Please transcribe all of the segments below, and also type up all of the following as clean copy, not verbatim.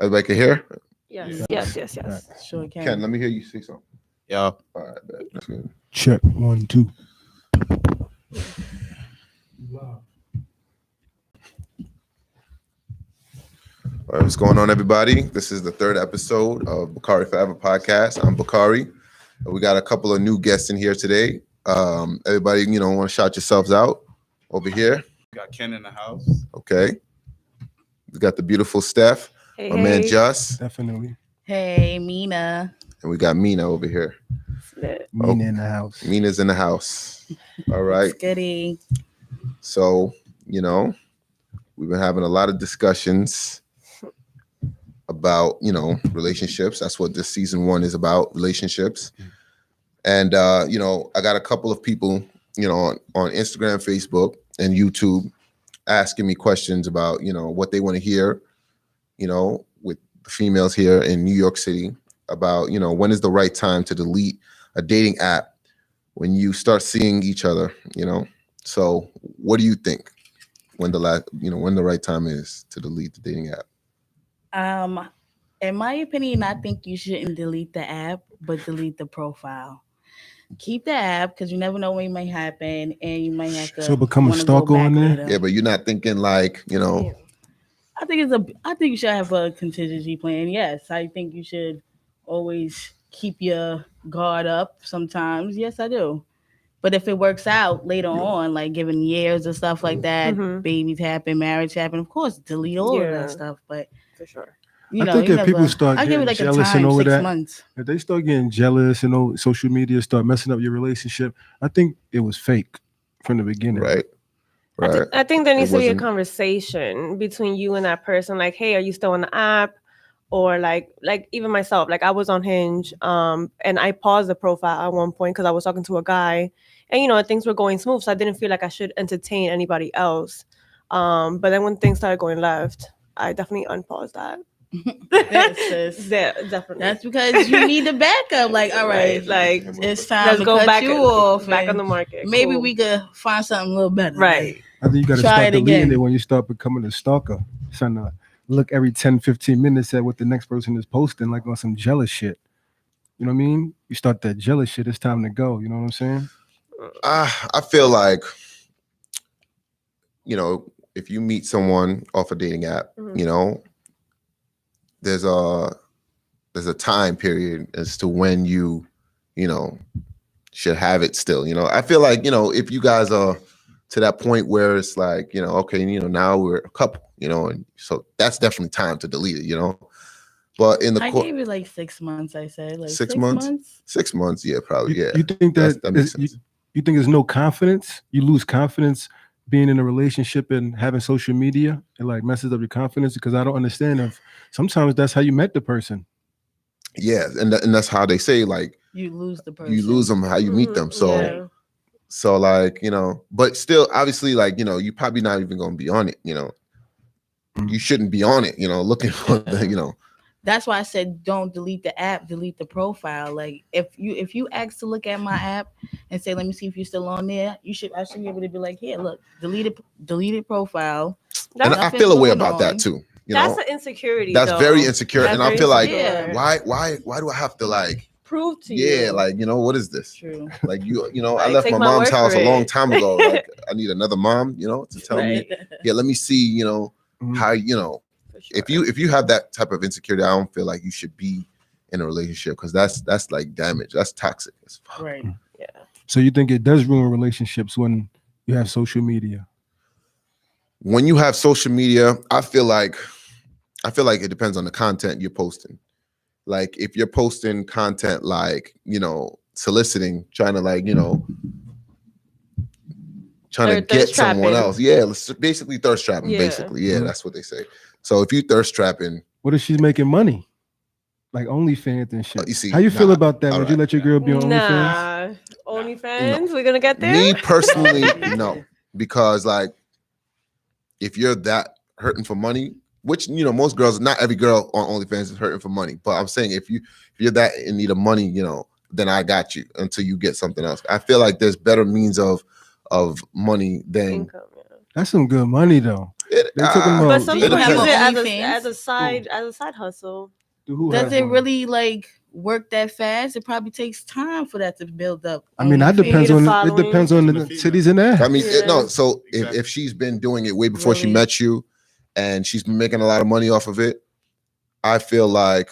Everybody can hear? Yes. Yes. Right. Sure can. Ken, let me hear you say something. Yeah. All right, that's good. Check 1, 2. All right, what's going on, everybody? This is the third episode of BAKAREforever podcast. I'm Bakari. We got a couple of new guests in here today. Everybody, want to shout yourselves out over here. We got Ken in the house. Okay. We got the beautiful Steph, my man Just, Definitely. Hey, Mina. and we got Mina over here. Mina in the house. Mina's in the house. All right. Goody. So, we've been having a lot of discussions about, relationships. That's what this season 1 is about, relationships. And, I got a couple of people, on Instagram, Facebook, and YouTube asking me questions about, what they want to hear, with the females here in New York City about, when is the right time to delete a dating app when you start seeing each other, So what do you think when the right time is to delete the dating app? In my opinion, I think you shouldn't delete the app, but delete the profile. Keep the app because you never know what might happen, and you might have to. So become a stalker on there. Yeah, but you're not thinking like, I think you should have a contingency plan. Yes, I think you should always keep your guard up. Sometimes, yes, I do. But if it works out later on, like given years or stuff like that, babies happen, marriage happen, of course, delete all of that stuff. But for sure. I think if people start getting jealous and over that, months. if they start getting jealous and social media start messing up your relationship, I think it was fake from the beginning. Right. I think there needs to be a conversation between you and that person. Like, hey, are you still on the app? Or like even myself, like I was on Hinge, and I paused the profile at one point because I was talking to a guy, and things were going smooth, so I didn't feel like I should entertain anybody else. But then when things started going left, I definitely unpaused that. Definitely. That's because you need the backup. Like, all right, like it's time to go back on the market. Maybe we could find something a little better. Right. I think you got to start deleting it when you start becoming a stalker. Trying to look every 10, 15 minutes at what the next person is posting, like on some jealous shit. You know what I mean? You start that jealous shit, it's time to go. You know what I'm saying? I feel like, if you meet someone off a dating app, there's a time period as to when you should have it still. I feel like, if you guys are to that point where it's like, okay, now we're a couple, and so that's definitely time to delete it, But in the I gave it like 6 months, I said. Like 6 months? 6 months, yeah, probably, yeah. You think that makes sense. You think there's no confidence? You lose confidence being in a relationship and having social media? It like messes up your confidence? Because I don't understand if sometimes that's how you met the person. Yeah, and that's how they say, like, you lose the person. You lose them how you meet them. So so like, but still obviously, like, you're probably not even gonna be on it, You shouldn't be on it, looking for the, That's why I said don't delete the app, delete the profile. Like if you ask to look at my app and say, let me see if you're still on there, I should be able to be like, here, look, deleted profile. And I feel a way about that too. That's an insecurity. That's very insecure. That's and I feel like, insecure. why do I have to like prove to you? Yeah, like, what is this? True. Like I left my mom's house a long time ago. Like I need another mom, to tell me, yeah, let me see, how, Sure. If you have that type of insecurity, I don't feel like you should be in a relationship because that's like damage. That's toxic. Right. Yeah. So you think it does ruin relationships when you have social media? When you have social media, I feel like it depends on the content you're posting. Like if you're posting content like, soliciting, trying to like, trying to get someone else. Yeah, basically thirst trapping, basically. Yeah, that's what they say. So if you thirst trapping. What if she's making money? Like OnlyFans and shit. You see, how you feel about that? Would you let your girl be on OnlyFans? OnlyFans? No. We're going to get there? Me personally, no. Because like, if you're that hurting for money, which, most girls, not every girl on OnlyFans is hurting for money. But I'm saying if you're that in need of money, then I got you until you get something else. I feel like there's better means of money than income. That's some good money though. It, They're talking about- But some Do you people have use an it OnlyFans? as a side hustle. Who Does has it one? really like work that fast? It probably takes time for that to build up. I mean, that OnlyFans. depends Need a on following. it depends on the titties and ass. I mean, Yeah. no. So Exactly. if she's been doing it way before she Really? met you, and she's been making a lot of money off of it, I feel like,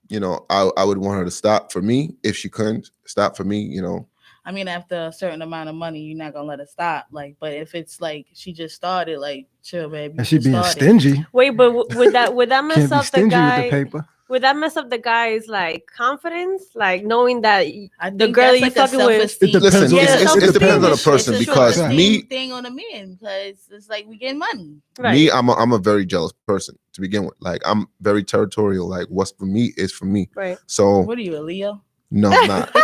you know, I would want her to stop for me if she couldn't stop for me. You know, I mean, after a certain amount of money, you're not gonna let it stop. Like, but if it's like she just started, like, chill, baby. And she just being started. stingy. Wait, but would that mess Can't be up the stingy with guy? the paper. Would that mess up the guy's like confidence, like knowing that I the think girl that's you like a fucking with? self-esteem. It depends listen, on- Yeah, it self-esteem depends on the is- person it's a because self-esteem me, thing on the men because it's like we get money. me, I'm a very jealous person to begin with. Like I'm very territorial. Like what's for me is for me. Right. So What are you, a Leo? no, I'm not.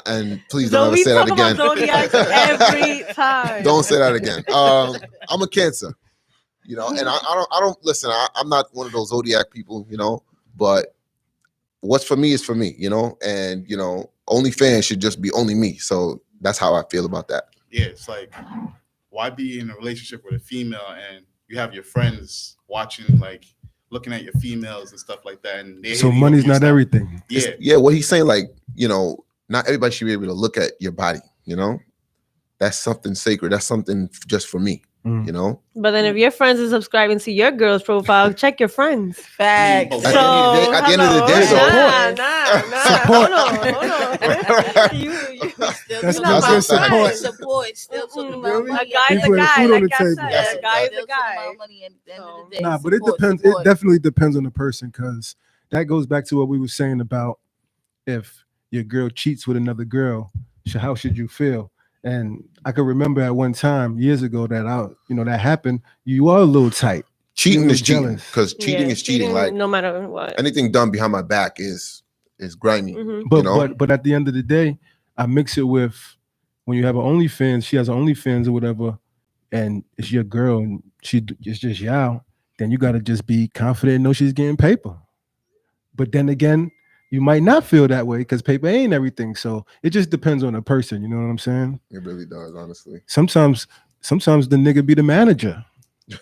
And please don't So ever we say that talk about again. zodiacs every time. Don't say that again. I'm a Cancer, you know, and I don't listen. I'm not one of those zodiac people, you know, but what's for me is for me, you know, and you know, OnlyFans should just be only me. So that's how I feel about that. Yeah, it's like, why be in a relationship with a female and you have your friends watching, like looking at your females and stuff like that, and So money's not everything. Yeah, Yeah, what he's saying, like, you know, not everybody should be able to look at your body, you know, that's something sacred. That's something just for me, Mm. you know. But then if your friends are subscribing to your girl's profile, check your friends. Facts. At So the at the end of the day, hello. though. nah. Support. Hold on. You Still That's talking not about my support. support. Support. Still talking about Really? money. a guy's People a putting guy, food on like the I table. said. Yes, A guy's Still a talking guy. about money at the end of the day. Nah, but it Support, depends. support. It definitely depends on the person because that goes back to what we were saying about if your girl cheats with another girl, how should you feel? And I could remember at one time years ago that that happened. You are a little tight. Cheating You're is cheating jealous. because cheating Yeah, is cheating. Like no matter what. anything done behind my back is grimy. Mhm. But You know? but at the end of the day, I mix it with when you have an OnlyFans, she has an OnlyFans or whatever, and it's your girl and it's just y'all, then you gotta just be confident and know she's getting paper. But then again, you might not feel that way because paper ain't everything. So it just depends on the person, you know what I'm saying? It really does, honestly. Sometimes the nigga be the manager.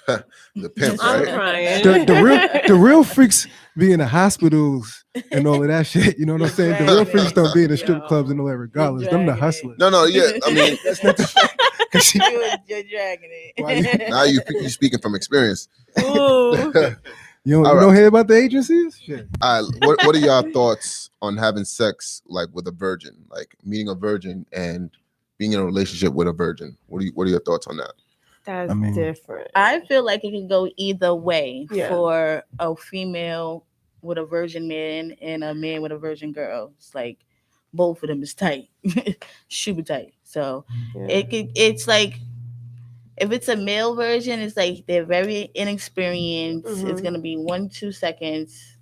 The pimp, I'm right? crying. The real freaks be in the hospitals and all of that shit. You know what I'm saying? The real freaks don't be in the strip clubs and all that regardless. Them the dragging it. hustlers. No, yeah. I mean, That's not the 'cause she- You're dragging it. now you speaking from experience. Ooh. you All right. don't hear about the agencies? Shit. What are y'all thoughts on having sex like with a virgin, like meeting a virgin and being in a relationship with a virgin? What are your thoughts on that? That's I mean- different. I feel like it can go either way Yeah. for a female with a virgin man and a man with a virgin girl. It's like both of them is tight, super tight. So Yeah. it's like if it's a male version, it's like they're very inexperienced. It's Mhm. gonna be 1-2 seconds.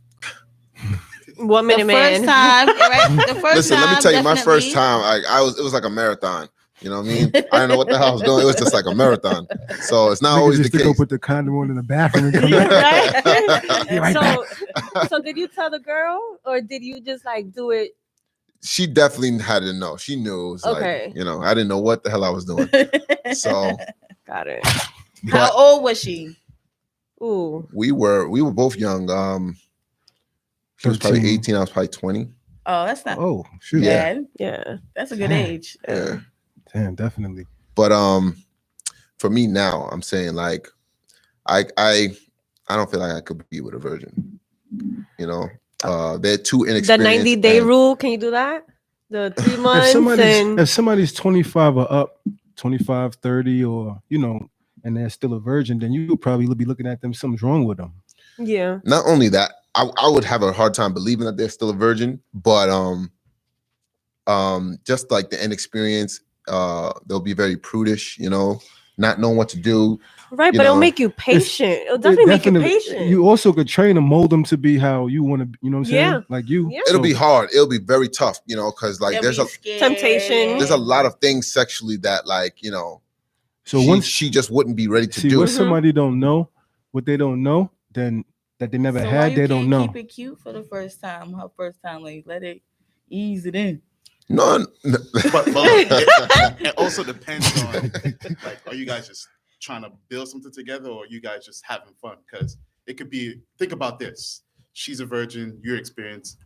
1 minute The man. first time, right? The first Listen, time, let me tell you, my first definitely. time, it was like a marathon. You know what I mean? I didn't know what the hell I was doing. It was just like a marathon. So it's not Niggas always the used to go case. put the condom on in the bathroom and come back. Right? Be right back. So did you tell the girl or did you just like do it? She definitely had to know. She knew. It was Okay. like, I didn't know what the hell I was doing. So Got it. How old was she? Ooh. we were both young. She was probably 13. 18. I was probably 20. Oh, that's not Oh, shoot. Yeah. bad. Yeah. That's a good Damn. age. Yeah. Damn, definitely. But for me now, I'm saying like I don't feel like I could be with a virgin. You know, they're too The inexperienced. 90-day and- rule. Can you do that? The 3 months and If somebody's 25 or up, 25, 30, or and they're still a virgin, then you would probably be looking at them. Something's wrong with them. yeah. Not only that, I would have a hard time believing that they're still a virgin, but just like the inexperience, they'll be very prudish, not knowing what to do. Right, You but it'll know, make you patient. It'll definitely make you patient. You also could train and mold them to be how you want to. You know what I'm saying? Yeah. Like you. Yeah. It'll be hard. It'll be very tough, because like They'll there's be a scared. Temptation. there's a lot of things sexually that like So she, once she just wouldn't be ready to see do what it. somebody don't know, what they don't know, then that they never So why had, you they don't can't know. Keep it cute for the first time. Her first time, like let it ease it in. No, But it also depends on like, are you guys just trying to build something together, or you guys just having fun? Because it could be, think about this. She's a virgin, you're experienced.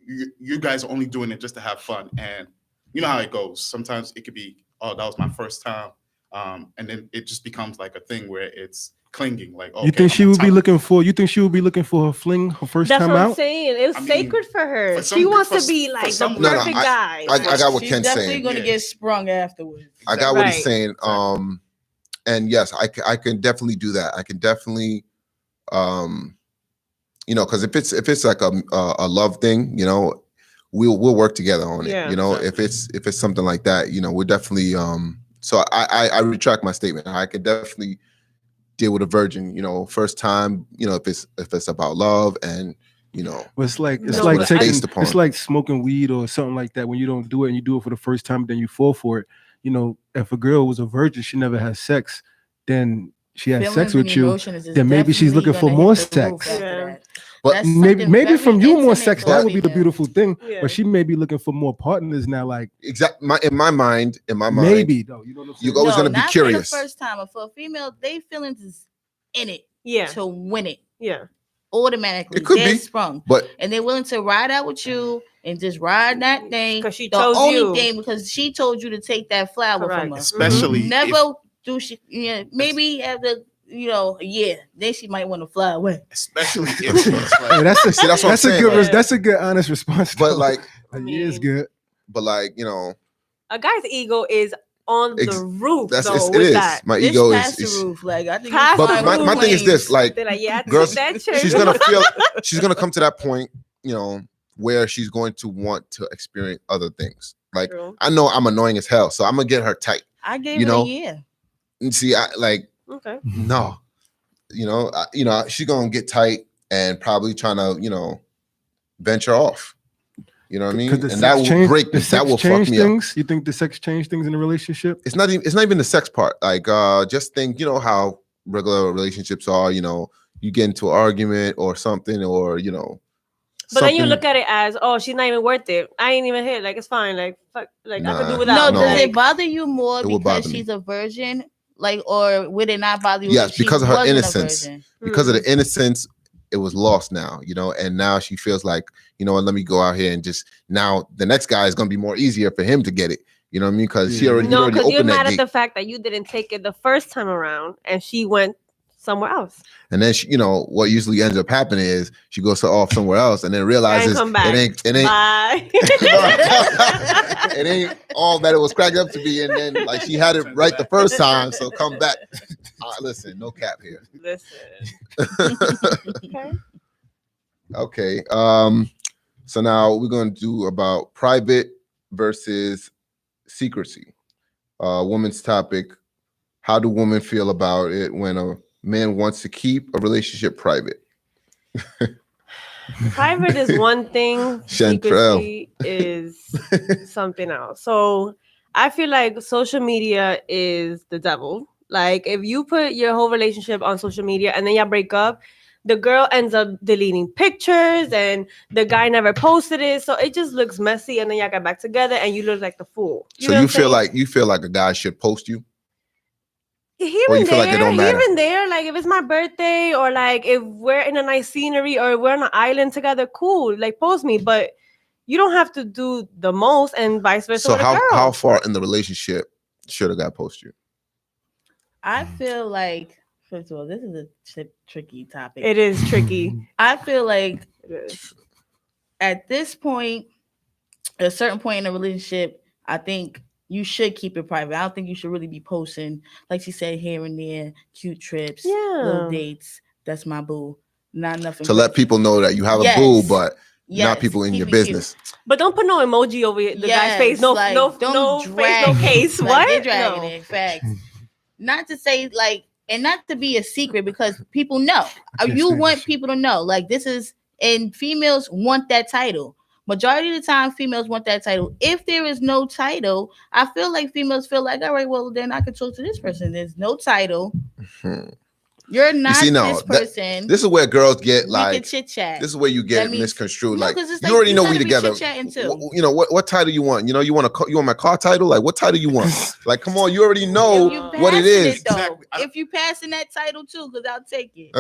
You guys are only doing it just to have fun. And you know how it goes. Sometimes it could be, oh, that was my first time. And then it just becomes like a thing where it's clinging. Like, okay, you think she would be looking for? You think she would be looking for her fling, her first That's time what I'm out? saying. It was sacred for her. for some- She wants for- to be for like the some- perfect guy. I got what She's Ken's definitely saying. going to Yeah. get sprung afterwards. I got what he's Right. saying. And yes, I can definitely do that. I can definitely, because if it's like a love thing, we'll work together on it. Yeah. If it's something like that, we're definitely. So I retract my statement. I can definitely deal with a virgin. First time. If it's about love and. But it's like No, like but taking based upon. it's like smoking weed or something like that. When you don't do it and you do it for the first time, then you fall for it. If a girl was a virgin, she never has sex, then she has sex with you. then maybe she's looking for more sex. But Maybe from you more sex. That would be the beautiful thing. Yeah. But she may be looking for more partners now. Like in my mind, maybe though. You know what I'm saying? You always gonna be curious. For the first time, but for a female, they feelings is in it Yeah. to win it Yeah. automatically. It could They're be. sprung, But and they're willing to ride out with you and just ride that thing. Because she The chose only you. thing because she told you to take that flower Correct. from her. Especially Never do she. Yeah, maybe after a year, then she might want to fly away. especially if it's Hey, like, that's a See, that's what I'm that's a saying, good like- that's a good honest response. but though. like a year is good. A guy's ego is on the roof, that's though, it with is. that. My This ego past is. the roof, like I think. Past But the my thing is this, like They're like, yeah, I girls, took that church. she's gonna feel she's gonna come to that point, where she's going to want to experience other things. Like True. I know I'm annoying as hell, so I'm gonna get her tight. I gave you it know, a year. And see, I like Okay. no, she's gonna get tight and probably trying to venture off. You know what I mean? Because And that will break me. That will fuck me up. things. You think the sex changed things in a relationship? It's not even the sex part. Like just think, how regular relationships are. You get into an argument or something, or But then you look at it as, oh, she's not even worth it. I ain't even hit. Like, it's fine. Like, fuck. Like, I could do Nah. without. No, No. does Like, it bother you more It would because bother me. she's a virgin? Like, or would it not bother you? Yes, if she because of her wasn't a innocence. virgin? because of the innocence, it was lost now, and now she feels like, what, let me go out here and just now the next guy is gonna be more easier for him to get it. You know what I mean? Because he Yeah. already, he no, already because you're opened that mad at gate. the fact that you didn't take it the first time around and she went somewhere else. And then she, what usually ends up happening is she goes off somewhere else and then realizes come back. it ain't Bye. it ain't all that it was cracked up to be, and then like she had it right the first time, so come back. Listen, no cap here. Listen. Okay. Okay. So now we're gonna do about private versus secrecy. Woman's topic. How do women feel about it when a man wants to keep a relationship private? Private is one thing. Chantrell. Secrecy is something else. So I feel like social media is the devil. Like if you put your whole relationship on social media and then y'all break up, the girl ends up deleting pictures and the guy never posted it. So it just looks messy and then y'all get back together and you look like the fool. So know you what I'm feel like a guy should post you? Here Or you and feel there, like it don't matter? here and there, like if it's my birthday or like if we're in a nice scenery or we're on an island together, cool, like post me. But you don't have to do the most and vice versa. So with a girl. how far in the relationship should a guy post you? I feel like, first of all, this is a tricky topic. It is tricky. I feel like It is. at this point, at a certain point in a relationship, I think you should keep it private. I don't think you should really be posting, like she said, here and there, cute trips, little Yeah. dates. That's my boo. Not nothing. To let people know that you have a boo, but not people in your keep it cute. business. But don't put no emoji over the guy's Yes, face. No, like, no, don't no face, drag no it. case. Like, What? they're dragging No. it. Facts. Not to say like, and not to be a secret because people know. can't You stand want this shit. people to know. Like this is, and females want that title. Majority of the time, females want that title. If there is no title, I feel like females feel like, all right, well, then I can talk to this person. There's no title. Hmm. You're not see, no, this person. This is where girls get we like. can chit chat. This is where you get That means- misconstrued. No, like 'cause it's you like, already you know gotta we be together. chit-chatting too. You know what title you want? You know you want my car title? Like what title you want? Like come on, you already If know you what it passing is. though. Exactly. If you passing that title too, because I'll take it.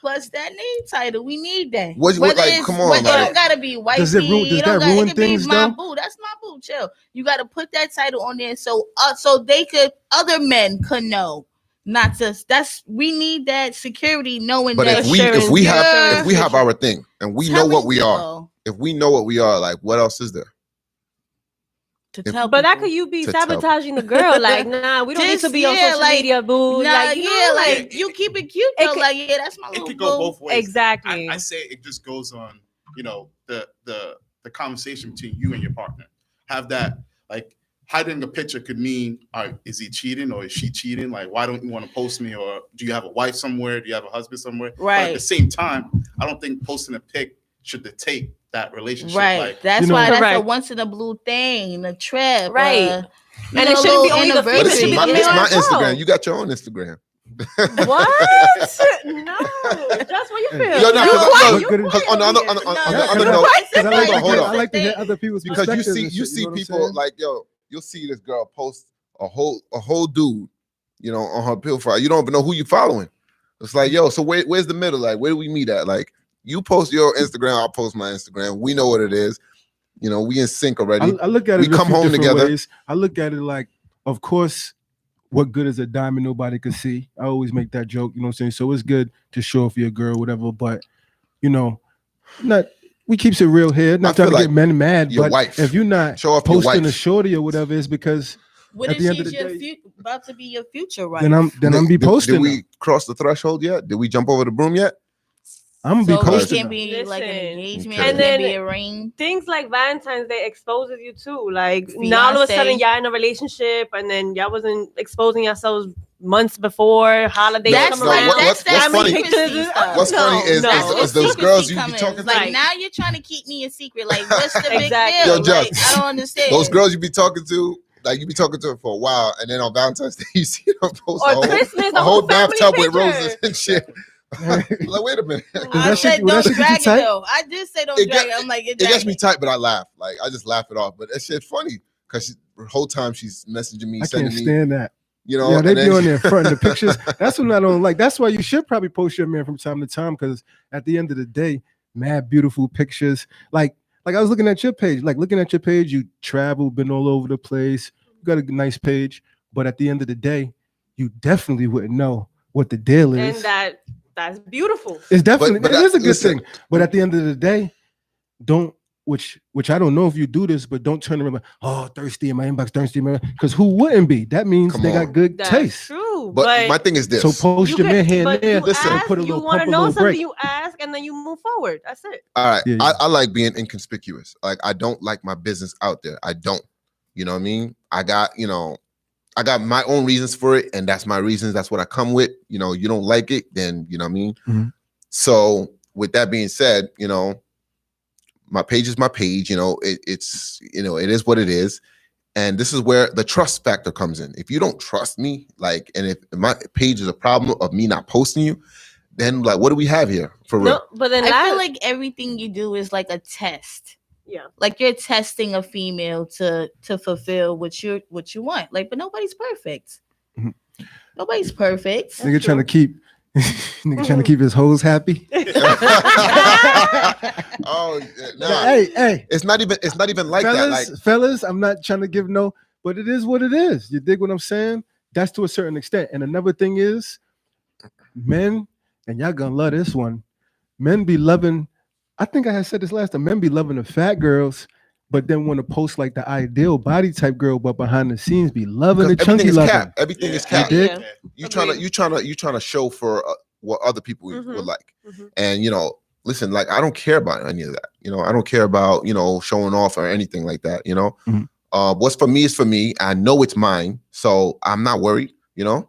Plus that name title, we need that. What- Whether like, it's- come on, but it like- don't gotta be white. Does that ruin things, my though? boo. That's my boo. Chill. You got to put that title on there so they could other men could know. Not just we need that security knowing But that if we have you're our thing and we know what telling we are, people if we know what we are, like what else is there? to if- tell But that people. could you be To tell. sabotaging the girl? Like, nah, we don't need Just, to be on yeah, social like, media, boo. Nah, like, you know, like you keep it cute it though. could- Like, yeah, that's my It little could go boo. both ways. exactly. I say it just goes on, the conversation between you and your partner. Have that, like, hiding a picture could mean, is he cheating or is she cheating? Like, why don't you want to post me? Or do you have a wife somewhere? Do you have a husband somewhere? But at Right. the same time, I don't think posting a pic should dictate that relationship. Right. Like, That's You know- why that's a Correct. once in a blue thing, a trip. Right. And it shouldn't be only the But female, this it should is be my, the this male my as well. Instagram. You got your own Instagram. What? No, that's what you feel. Yo, no, You because- quiet, no, you because quiet on the other over here. on the No, other no, note, Because I like, hold to, on. I like to hear other people's Because you perspectives. see and you shit, see know what I'm people saying? like you'll see this girl post a whole dude, on her profile. You don't even know who you following. It's like, so where's the middle? Like, where do we meet at? Like, you post your Instagram, I'll post my Instagram. We know what it is. We in sync already. I look at it We a come few home different together. ways. I look at it like, of course, what good is a diamond nobody could see? I always make that joke, you know what I'm saying? So it's good to show off your girl, whatever, but we keeps it real here. Not feel trying to like get men mad, your but wife. if you're not Show off your posting a wife. shorty or whatever, it's because What At if the end of she's the your day- about to be your future wife? then I'm be posting. Did we cross the threshold yet? Did we jump over the broom yet? I'm gonna so be it posting. can't them. be like an Listen. engagement. Okay. It And can't then- be a ring. Things like Valentine's Day exposes you too. Like now all of a sudden Fiancé. y'all in a relationship and then y'all wasn't exposing yourselves months before holidays That's come no, around. what's that funny- secrecy stuff. What's funny is That's those secrecy girls you be coming. talking It's to. like Right. now you're trying to keep me a secret. Like what's the big Exactly. deal? Yo, Josh, Like I don't understand. Those girls you be talking to, like you be talking to her for a while, and then on Valentine's Day you see them post Or a whole, Christmas, a whole family bathtub with picture. roses and shit. Like, wait a minute. I that shit- said will that don't shit get you drag it tight? though. I did say don't It drag got- it. I'm like It gets drag me it. tight, but I laugh. Like I just laugh it off. But that shit funny because the whole time she's messaging me, I sending can't me, stand that. and They be then- on there fronting the pictures. That's what I don't like. That's why you should probably post your man from time to time, because at the end of the day, mad beautiful pictures. Like I was looking at your page. Like looking at your page, you travel, been all over the place. You got a nice page, but at the end of the day, you definitely wouldn't know what the deal And is. that's beautiful. It's definitely But it is a good listen. thing. But at the end of the day, don't which I don't know if you do this, but don't turn around. Thirsty in my inbox, thirsty in my because who wouldn't be? That means Come they on. got good That's taste. true. But my thing is this. So post you your could- man here and but there. you Listen. ask, put a you little want pump, to a know little something, break. you ask, and then you move forward. That's it. All right. Yeah, yeah. I like being inconspicuous. Like I don't like my business out there. I don't. You know what I mean? I got my own reasons for it, and that's my reasons. That's what I come with. You don't like it, then you know what I mean? Mhm. So with that being said, my page is my page, it's it is what it is. And this is where the trust factor comes in. If you don't trust me, and if my page is a problem of me not posting you, then what do we have here for real? No, but then I feel like everything you do is like a test. yeah. Like you're testing a female to fulfill what you want. Like, but nobody's perfect. Mhm. Nobody's perfect. Nigga trying to keep his hoes happy. Oh, no. Hey, It's not even like that. Like fellas, I'm not trying to give no, but it is what it is. You dig what I'm saying? That's to a certain extent. And another thing is, men, and y'all gonna love this one. Men be loving. I think I had said this last time. Men be loving the fat girls, but then want to post like the ideal body type girl, but behind the scenes be loving the everything chunky is loving. cap. Everything is cap. dig? Yeah. You trying to show for what other people would Mhm. like. Mhm. And listen, like I don't care about any of that. I don't care about showing off or anything like that. Mhm. What's for me is for me. I know it's mine, so I'm not worried. Mhm.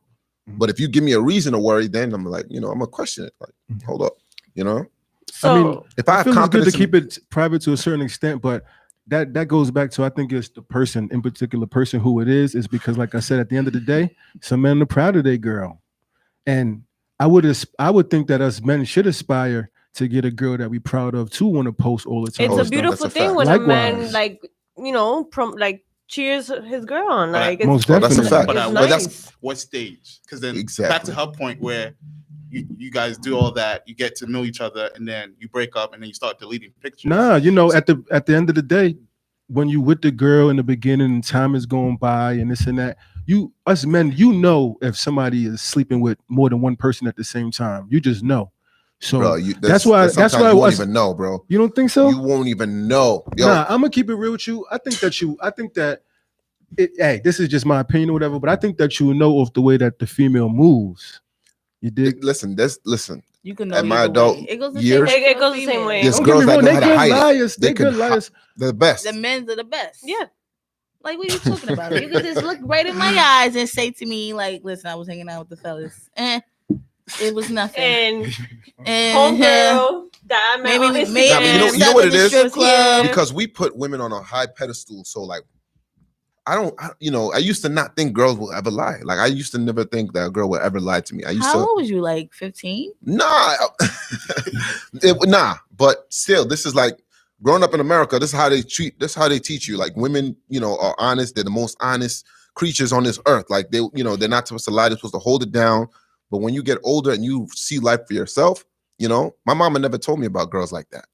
But if you give me a reason to worry, then I'm like, I'm gonna question it. Like, Mhm. hold up, So I mean, if I I have feel it's good to confidence, keep it private to a certain extent, but that goes back to I think it's the person in particular person who it is because like I said, at the end of the day, some men are proud of their girl. And I would think that us men should aspire to get a girl that we proud of to want to post all the time. It's Oh, a that's beautiful a thing fact. when a man Likewise. like cheers his girl on. But Like most it's, Oh, that's a definitely. fact. But it's But nice. that's what stage? Because then back Exactly. to her point where you guys do all that, you get to know each other, and then you break up, and then you start deleting pictures. Nah, at the end of the day, when you with the girl in the beginning and time is going by and this and that, us men, if somebody is sleeping with more than one person at the same time, you just know. So bro, that's why sometimes you won't even know, bro. You don't think so? You won't even know. Yo, Nah, I'm gonna keep it real with you. I think that hey, this is just my opinion or whatever, but I think that you know of the way that the female moves. You dig? listen. You can know At my either adult way. It goes the years, same way. It goes the same way. There's Don't get girls me that wrong, know they how to good hide liars. it. They good liars. They're the best. The men's are the best. Yeah. Like, what are you talking about? You could just look right in my eyes and say to me, like, listen, I was hanging out with the fellas. It was nothing. And And homegirl that I met maybe on we- Instagram. maybe Nah, but we you know what it at the is? strip club. Because we put women on a high pedestal. So like, I used to not think girls will ever lie. Like I used to never think that a girl would ever lie to me. How old was you? Like 15? Nah, but still, this is like growing up in America. This is how they teach you. Like women, are honest. They're the most honest creatures on this earth. Like they're not supposed to lie. They're supposed to hold it down. But when you get older and you see life for yourself, my mama never told me about girls like that.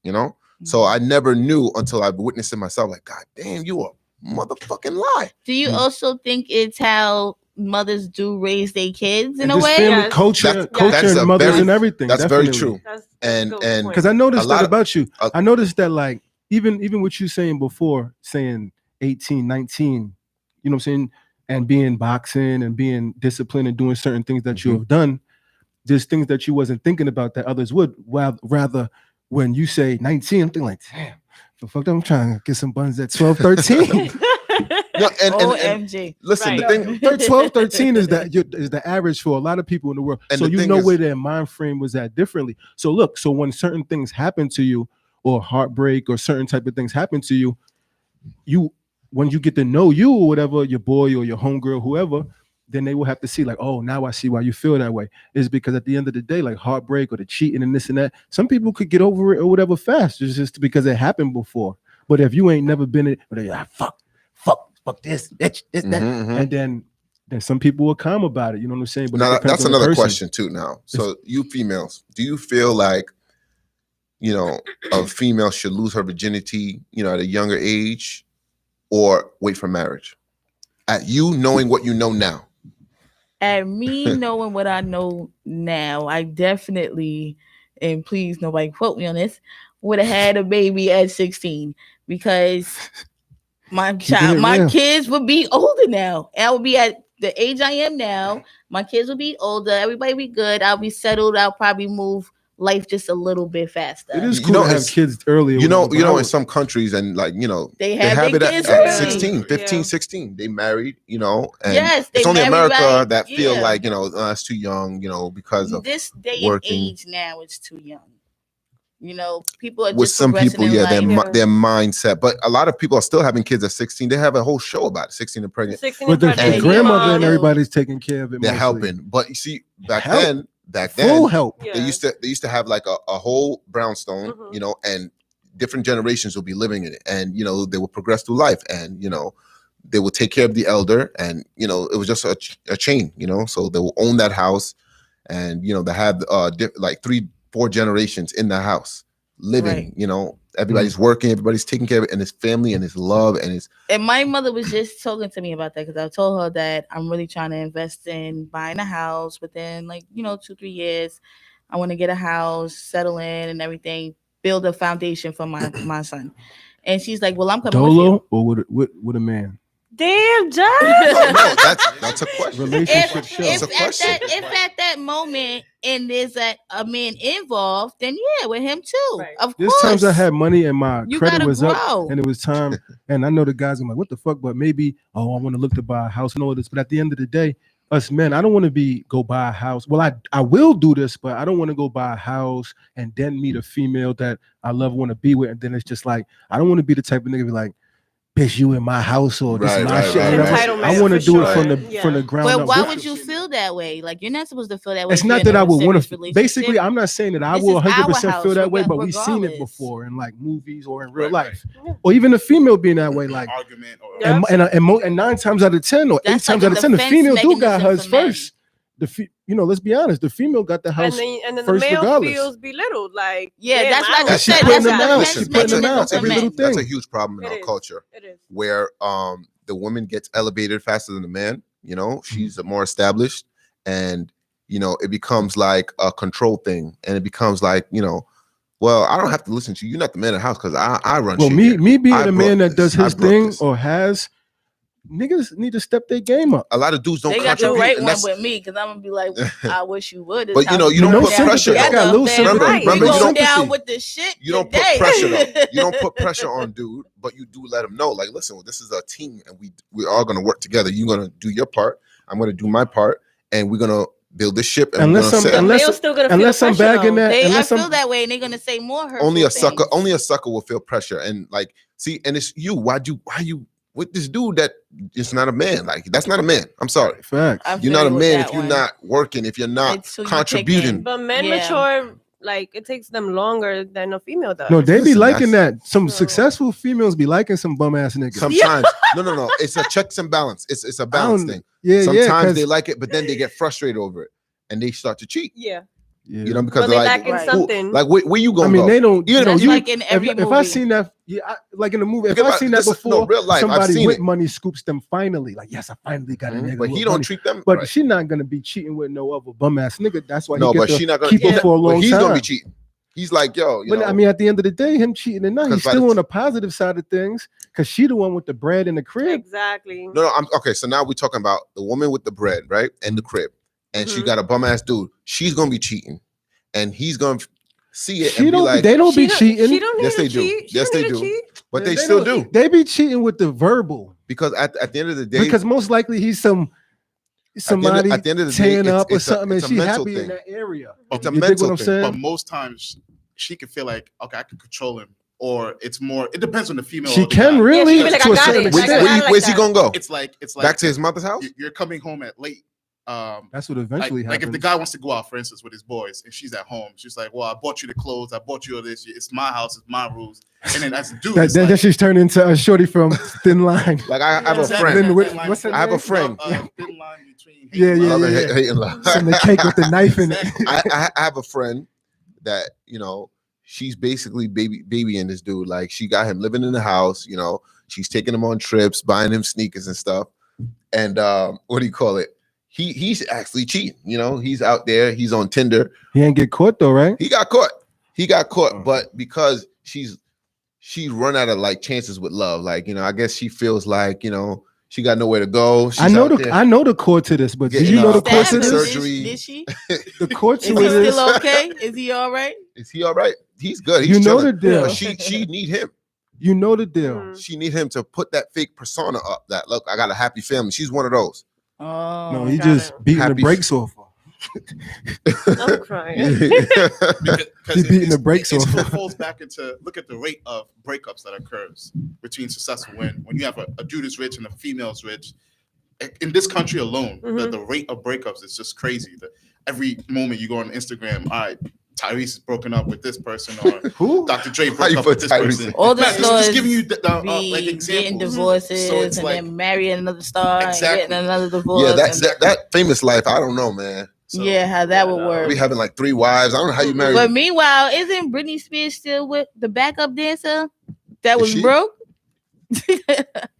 So I never knew until I witnessed it myself. Like, God damn, you a motherfucking lie. Do you also think it's how mothers do raise their kids in And a just way? family Yes. culture That's a and mothers very- and everything. That's definitely. very true. That's And- a good and- point. Because I noticed A lot that of- about you. I noticed that like even what you saying before, saying 18, 19, you know what I'm saying, and being boxing and being disciplined and doing certain things that you have done, there's things that you wasn't thinking about that others would. Rather, when you say 19, I'm thinking like, damn, the fuck, I'm trying to get some buns at 12, 13. No, and OMG. listen, Right. the thing, 12, 13 is the average for a lot of people in the world. And So the you thing know is- where their mind frame was at differently. So look, so when certain things happen to you, or heartbreak, or certain type of things happen to you, when you get to know you or whatever, your boy or your homegirl, whoever, then they will have to see like, oh, now I see why you feel that way. It's because at the end of the day, like heartbreak or the cheating and this and that, some people could get over it or whatever fast. It's just because it happened before. But if you ain't never been it, or they fuck this, bitch, this, that, and then some people will calm about it. You know what I'm saying? But it now depends that's on the another person. question too. Now, so you females, do you feel like a female should lose her virginity, at a younger age, or wait for marriage? At you knowing what you know now. At me knowing what I know now, I definitely, and please nobody quote me on this, would have had a baby at 16 because my real. kids would be older now. I would be at the age I am now. My kids would be older. Everybody be good. I'll be settled. I'll probably move life just a little bit faster. It is You cool know, to have it's- kids earlier. in some countries and like, They they have have their it kids at early. 16, 15, Yeah. 16. They married, and Yes, they it's only married America right- that feel yeah. like, that's too young, because of This day working. and age now is too young. People are with just some progressing people, in yeah, life. their mindset. But a lot of people are still having kids at 16. They have a whole show about it, 16 and pregnant. 16 But the and pregnant. grandmother and Yeah. everybody's taking care of it. They're mostly. helping. But you see, back Help. then, Full help. Yeah. they used to have like a whole brownstone, Mhm. and different generations will be living in it, and they will progress through life, and they will take care of the elder, and it was just a chain, so they will own that house, and they have like 3-4 generations in the house living. Everybody's working, everybody's taking care of it, and his family and his love and his. And my mother was just talking to me about that because I told her that I'm really trying to invest in buying a house within 2-3 years. I want to get a house, settle in and everything, build a foundation for my son. And she's like, well, I'm coming with you. Dolo or with a man? Damn, John. No, that's a question. Relationship show. It's a question. If at that moment and there's a man involved, then yeah, with him too. Right. Of There's course. times I had money and my You credit gotta was grow. up, and it was time. And I know the guys are like, "What the fuck?" But maybe, I want to look to buy a house and all this. But at the end of the day, us men, I don't want to go buy a house. Well, I will do this, but I don't want to go buy a house and then meet a female that I love, want to be with, and then it's just like I don't want to be the type of nigga be like, bitch, you in my house or this Right, my right, shit. right, whatever. right. I want to For do it sure. from the Yeah. ground But up. why with would the- you feel that way? Like you're not supposed to feel that way. It's if not you're that in I a would want serious to. relationship. Basically, I'm not saying that I This will is 100% our feel that house, way, but we've seen it regardless. before in like movies or in real Right, life, Yeah. or even a female being that way. Like, argument or Yeah. and 9 times out of 10 or 8 That's times like a out of 10, the defense female do got mechanism hers for men. first. Let's be honest, the female got the house. And then the first male regardless. feels belittled. Like, Yeah, damn, that's what I don't- just She said. putting That's them a out. defense She putting them mechanism out. for Every men. little thing. That's a huge problem in It our is. culture, It is. where the woman gets elevated faster than the man. She's more established, and it becomes like a control thing, and it becomes like well, I don't have to listen to you. You're not the man of the house because I run. Well, shit me here. being I a brought man that this. does I his brought thing this. or has niggas need to step their game up. A lot of dudes don't They got the contribute, right and one that's with me because I'm gonna be like, I wish you would. But, you don't No put pressure, sympathy. I got little sympathy. Right. We Remember, you go don't- down sympathy. with the shit. you don't put today. pressure though. You don't put pressure on dude, but you do let him know, like, listen, this is a team, and we are gonna work together. You're gonna do your part. I'm gonna do my part, and we're gonna build this ship. And Unless we're I'm- gonna The sail. unless- male's still gonna feel unless the I'm pressure, bagging though. that- I unless feel I'm- that way, and they're gonna say more hurtful only a sucker things. only a sucker will feel pressure, and like, see, and it's you. Why you with this dude that is not a man? Like, that's not a man. I'm sorry. Facts. I You're feel not a you with man that if you're one. not working, if you're not It's who you contributing. picking. But men Yeah. mature, like it takes them longer than a female does. No, they be Listen, liking that. Some So- successful females be liking some bum ass niggas. Sometimes, no. It's a checks and balance. It's a balance thing. Yeah, Sometimes 'cause- they like it, but then they get frustrated over it, and they start to cheat. Yeah. yeah. Because Well, they they're like, lacking Right. something. like where you I gonna mean, go? they don't. That's You, like in every if I movie. seen that, like in the movie, if Because I seen that listen, before, no, real life, I've somebody seen with it. money scoops them finally. Like, yes, I finally got a nigga. But with he don't money. treat them. But right. she not gonna be cheating with no other bum ass nigga. That's why No, he but get to she not gonna keep Yeah. her for a But long he's time. gonna be cheating. He's like, yo, But I mean, at the end of the day, him cheating or not, 'Cause he's by still the on the positive side of things because she the one with the bread in the crib. Exactly. no. I'm okay. So now we're talking about the woman with the bread, right, and the crib, and she Mhm. got a bum ass dude. She's gonna be cheating, and he's gonna see it She and be don't. like, They don't be She cheating. don't Yes, need they to do. cheat. She Yes, don't they need to do. cheat. but they They still don't- do, They be cheating with the verbal because at the end of the day, because most likely he's somebody at the end of the day, tearing it's- up or it's a- something, and it's a she mental happy in thing. that area. It's a You dig mental what I'm thing. saying? But most times she can feel like, okay, I can control him, or it's more. It depends on the female. She or the can guy. really Yeah, she be like, to I a got certain it. Where- Like, I extent. got it like where's he that. gonna go? It's like Back to his mother's house? you're coming home at late. That's what Like, eventually like if happens. the guy wants to go out, for instance, with his boys, and she's at home, she's like, "Well, I bought you the clothes, I bought you all this. It's my house, it's my rules." And then as a dude, it's Then like, she's turned into a shorty from Thin Line. Like I have a Exactly. friend. Then with- Thin line- what's her I have a name? friend. Thin line between hate Yeah, and yeah, love. Love yeah. and hate and love. Some of the cake with the knife in it. Exactly. I have a friend that she's basically babying this dude. Like, she got him living in the house. She's taking him on trips, buying him sneakers and stuff. And what do you call it? He's actually cheating. He's out there. He's on Tinder. He ain't get caught though, right? He got caught. Oh. But because she's run out of like chances with love. Like, I guess she feels like she got nowhere to go. She's I know out the there. I know the core to this, but do Getting you know the stabbed core to and this? surgery. Did she? The core Is to he it is still okay? Is he all right? Is he all right? He's good. He's you know the chilling. deal. But she need him. You know the deal. Mm. She need him to put that fake persona up. That, look, I got a happy family. She's one of those. Oh, No, he got just it. beating Happy- the brakes off her. I'm crying. Because He beating the brakes it off. still falls back into look at the rate of breakups that occurs between successful when you have a dude is rich and a female's rich. In this country alone, the rate of breakups is just crazy. Every moment you go on Instagram, all right, Tyrese is broken up with this person, or Who? Dr. Dre How broke you up put with this Tyrese person. in? All the Nah, just stars giving you like getting examples. divorces So it's and like, then marrying another star Exactly. and getting another divorce. Yeah, that's and- that famous life. I don't know, man. so, yeah, how that would work. We having like 3 wives. I don't know how you marry. But meanwhile, isn't Britney Spears still with the backup dancer that Is was she? broke?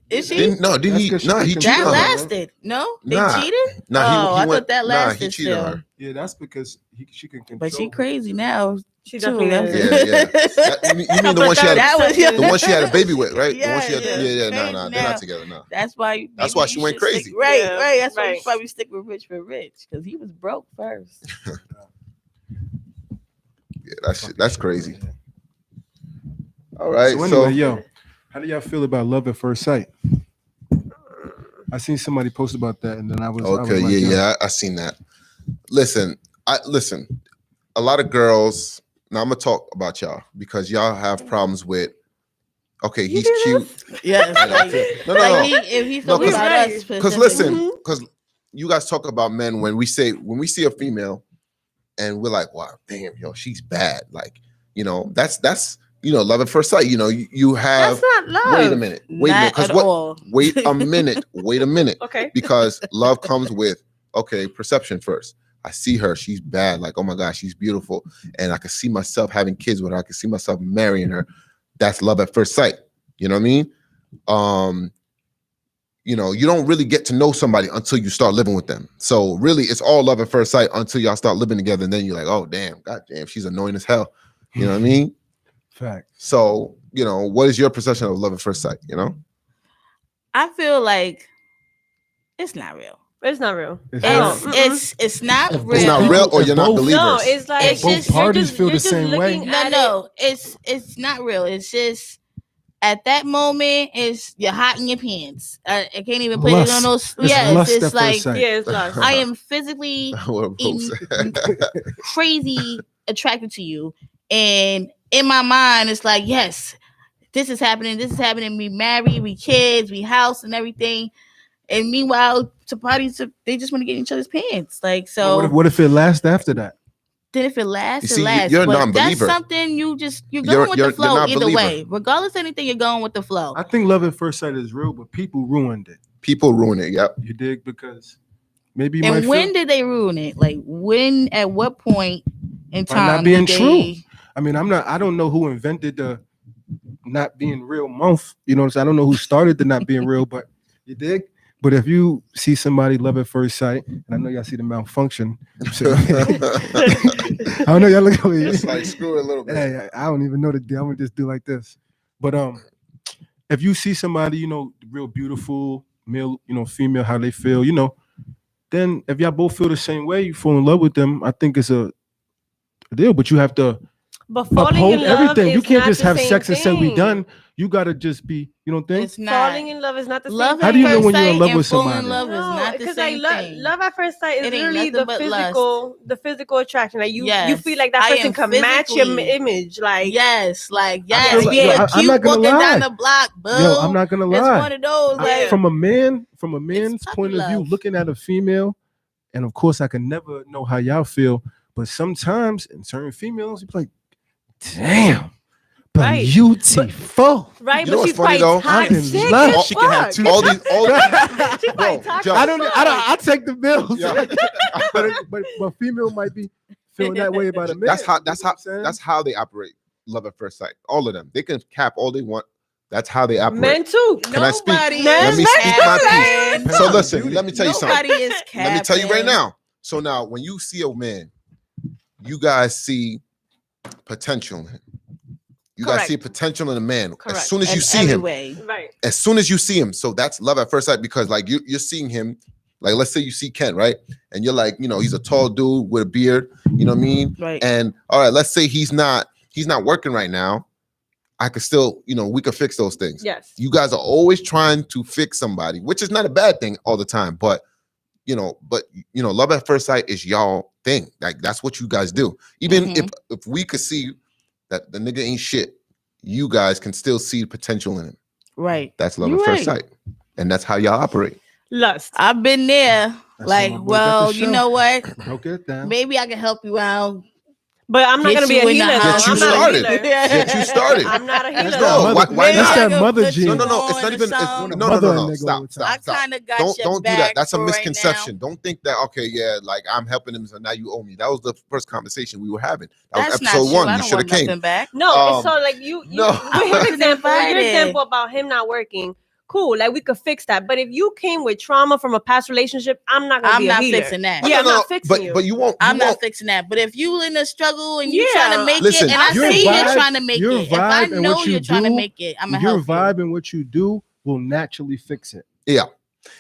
Is she? Didn't That's he? 'cause she Nah, he can cheated That on her. lasted. No, they Nah. cheated. Nah, Oh, I he went. thought that Nah, he lasted cheated on still. her. Yeah, that's because she can control. But she crazy now. She too. definitely That's- is. Yeah. You mean the one she had? That was The one she had a baby with, right? Yeah, the one she had. yeah. Yeah. Crazy Nah, they're now. not together. No. That's why. That's maybe why you she went should stick- crazy. Right, Yeah, right. That's why you right. probably stick with Rich for Rich because he was broke first. Yeah, that's crazy. All right, So so, anyway, yo, how do y'all feel about love at first sight? I seen somebody post about that, and then I was okay, like, yo, yeah, I seen that. Listen. A lot of girls. Now I'm gonna talk about y'all because y'all have problems with Okay, You he's do cute. Yes. Like, No, like if he No, feels about right. us, Because listen, Mhm. because you guys talk about men when we see a female and we're like, wow, damn, yo, she's bad. Like, that's love at first sight. You have. That's not love. Wait a minute. not Because at what? all. Wait a minute. Okay. Because love comes with perception first. I see her, she's bad. Like, oh my gosh, she's beautiful, and I can see myself having kids with her. I can see myself marrying her. That's love at first sight. You know what I mean? You don't really get to know somebody until you start living with them. So really, it's all love at first sight until y'all start living together, and then you're like, oh damn, god damn, she's annoying as hell. You know what I mean? Fact. So what is your perception of love at first sight? I feel like it's not real. It's not real. It's At all. not. Mm-mm. It's not If real. It's not real, or If you're not both- believers. No, it's like It's both just- parties feel the you're just same way. looking No, at no, it's not real. It's just at that moment, you're hot in your pants. I can't even put it on those. It's Yes, lust at it's first like sight. Yeah, it's lust. I am physically What I'm in- saying. crazy attracted to you, and in my mind, it's like, yes, this is happening. This is happening. We married, we kids, we house, and everything. And meanwhile, to parties, they just want to get in each other's pants. Like, so What if it lasts after that? then if it lasts, You see, it lasts. you're a But non-believer. that's something you're going with You're the flow not either believer. way. Regardless of anything, you're going with the flow. I think love at first sight is real, but people ruined it. People ruin it. Yep. You dig? Because maybe you might And when feel, did they ruin it? Like when? At what point in By time? not being did true. they- I mean, I don't know who invented the not being real month. You know what I'm saying? I don't know who started the not being real, but you dig? But if you see somebody love at first sight, and I know y'all see the malfunction. I don't know, y'all look at me. Just like screw it a little bit. Hey, I don't even know the deal. I'm gonna just do like this. But if you see somebody, real beautiful, male, female, how they feel, then if y'all both feel the same way, you fall in love with them. I think it's a deal. But you have to But falling uphold in love everything. You is can't not just the have same sex and say we thing. done. You gotta just be. You don't think? It's not. Falling in love is not the same. Love How at do you know first when you're in sight love and with falling somebody? in love is not the because same thing. love at first sight is It ain't literally nothing the but physical attraction. Like you Yes. feel like that I person am can match your physically- image. Like Yes, feel yes, like- yeah, yo, I'm cute not gonna walking lie. down the block, boo. Yo, I'm not gonna It's lie. one of those. Like, From a man's puppy point of view, love. looking at a female, and of course, I can never know how y'all feel, but sometimes in certain females, you be like, damn, but Right. beautiful. right, You know but what's she's funny, quite though? I'm in toxic. love. as She can have fuck. two- all these, She quite Bro, toxic. Joe, I take the bills. Yeah. but female might be feeling that way about a man. that's how You know what I'm saying? that's how they operate. Love at first sight. All of them. They can cap all they want. That's how they operate. Men too. Can I speak? nobody Let is me speak my capping. So listen, let me tell you something. Nobody is capping. Let me tell you right now. So now, when you see a man, you guys see potential in him. You guys Correct. see potential in a man Correct. as soon as you In see every him. way. Right. As soon as you see him, so that's love at first sight because like you're seeing him. Like let's say you see Ken, right? And you're like, he's a tall dude with a beard. You know what I mean? Right. And all right, let's say he's not working right now. I could still, we could fix those things. Yes. You guys are always trying to fix somebody, which is not a bad thing all the time, but love at first sight is y'all thing. Like that's what you guys do. Even Mhm. if we could see that the nigga ain't shit, you guys can still see potential in him. Right. That's love You're at first right. sight. And that's how y'all operate. Lust. I've been there. That's Like, why I broke up well, the you show. know what? Broke it down. Maybe I can help you out. But I'm not Get gonna be you a in the healer. house. though. Get you I'm not a started. healer. Get you started. I'm not a healer. That's No, that mother, why that's not? that Maybe I mother can gene. put No, you it's not on even. to It's, something. no. Mother nigga Stop, all the stop, I stop. kind of got Don't your do back that. That's a for right now. misconception. Don't think that like I'm helping him, so now you owe me. That was the first conversation we were having. That That's was not episode true. 1. I You don't should want have came. nothing back. No, so like you no. with his example, your Invited. example about him not working, cool. Like we could fix that. But if you came with trauma from a past relationship, I'm not gonna I'm be not a healer. fixing that. Yeah, I'm not fixing you. But you won't. I'm you not won't. fixing that. But if you in a struggle and you Yeah. trying to make Listen, it, and I your see you're vibe- trying to make your it, if I vibe and know what you you're trying to do, make it, I'm gonna Your help vibe you. and what you do will naturally fix it. Yeah.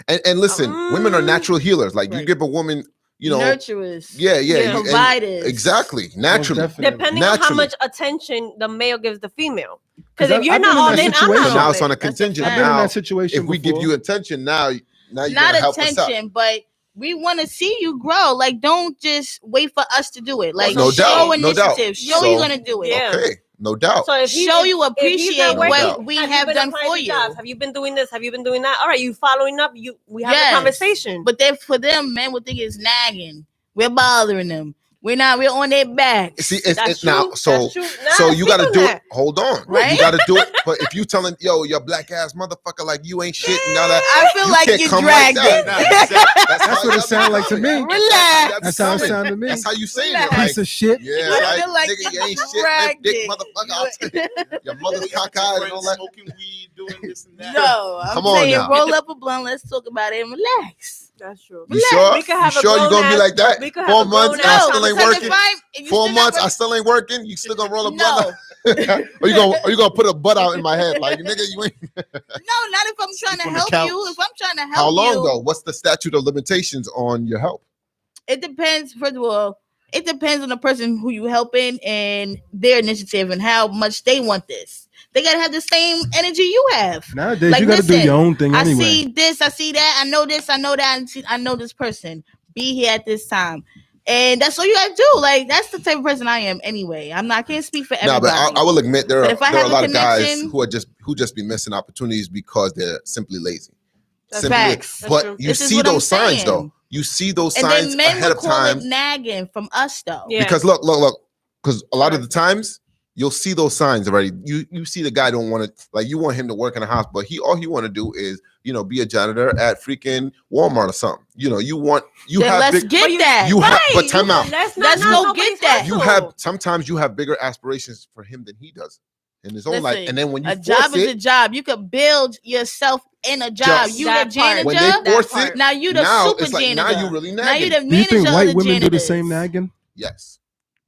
And listen, women are natural healers. Like you Right. give a woman, Nurturers. yeah, Yeah. and- Providers. exactly, naturally. Most definitely. Depending on how Naturally. much attention the male gives the female. Because 'Cause if you're I've not been in all that in, I'm situation. not But now all it's on in. a contingent. fact. I've been in Now, that situation if we before. give you attention, now you're Not gonna help us out. attention, but we want to see you grow. Like, don't just wait for us to do it. Like, No show doubt, no doubt. initiative. Show So- you're gonna do it. Yeah. Okay, No doubt. So if Show you if he's not appreciate working, what we you have been done applying for to you. jobs? Have you been doing this? Have you been doing that? All right, you following up. We have Yes. a conversation. But then for them, men would think it's nagging. We're bothering them. We're on their backs. See, That's it's now true. so That's true. Nah, so you speak got to on do that. it. Hold on, Right? You got to do it. But if you telling your black ass motherfucker like you ain't shit and all that, I feel like can't you come dragged like it. that. That's what it sounds like to me. Relax. That's how it sounded to me. That's how you saying Relax. it. Like, Piece of shit. yeah, I like, feel like nigga, you you ain't shit, dragged dick, it. motherfucker. I'll tell you. Your mother's cockeyed and all that. Smoking weed, doing this and that. No, I'm Come on saying now. roll up a blunt. Let's talk about it and relax. That's true. You sure? We could You have a sure you gonna be grown-ass- like that? we could 4 have a months, I grown-ass still ain't because working. if you 4 still not months, I still ain't working. You still gonna roll a blunt? No, Or you gonna put a butt out in my head like nigga? You ain't. no, not if I'm trying to on the help couch. you. If I'm trying to help How long you, though? What's the statute of limitations on your help? it depends. First of all, it depends on the person who you helping and their initiative and how much they want this. They gotta have the same energy you have. Nowadays, Like, you got to do listen, your own thing I anyway. see this, I see that, I know this, I know that, and I know this person. Be here at this time. And that's all you gotta do. Like, that's the type of person I am anyway. I can't speak for No, everybody. but I will admit there But are if I a have a lot of guys connection- who just be missing opportunities because they're simply lazy. That's Simply, facts. That's but true. you This is see what I'm those signs saying. though. You see those And signs then men ahead would of call time it nagging from us though. Yeah. because look. Because a lot of the times you'll see those signs already. You see the guy don't want to, like, you want him to work in a house, but all he want to do is be a janitor at freaking Walmart or something. You Then have let's big, get that. you have, Right. but time out. Let's Let's not go nobody's get that. hustle. You have sometimes you have bigger aspirations for him than he does in his own life, Listen, and then when you a job force is it, a job. You could build yourself in a job. Just- You That the part. janitor. when they force part. it, Now you the now super it's like janitor. now you really Now you nagging. the Do you manager think of white the women do the janitors. same nagging? Yes,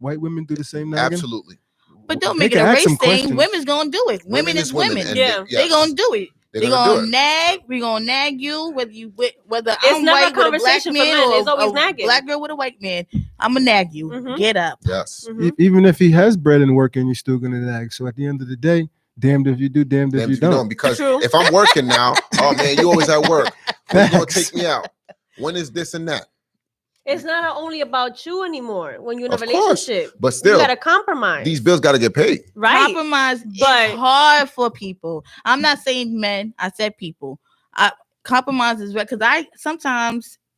White women do the same nagging? absolutely. But don't They make it can a ask race some thing. questions. Women's gonna do it. Women is women. and Yeah. yes, They gonna do it. They're They gonna do gonna it. nag. We gonna nag you whether It's I'm never white a with a black conversation for man men. or It's always a nagging. black girl with a white man. I'm gonna nag you. Mhm. Get up. Yes. Mhm. Even if he has bread and working, you're still gonna nag. So at the end of the day, damned if you do, damned if Damn you if you don't. don't. Because True. if I'm working now, oh man, you always at work. When you gonna take me out? When is this and that? It's not only about you anymore when you're in a Of course, relationship. but You still, gotta compromise. these bills got to get paid. right? Compromise But- is hard for people. I'm not saying men. I said people. Compromise is right because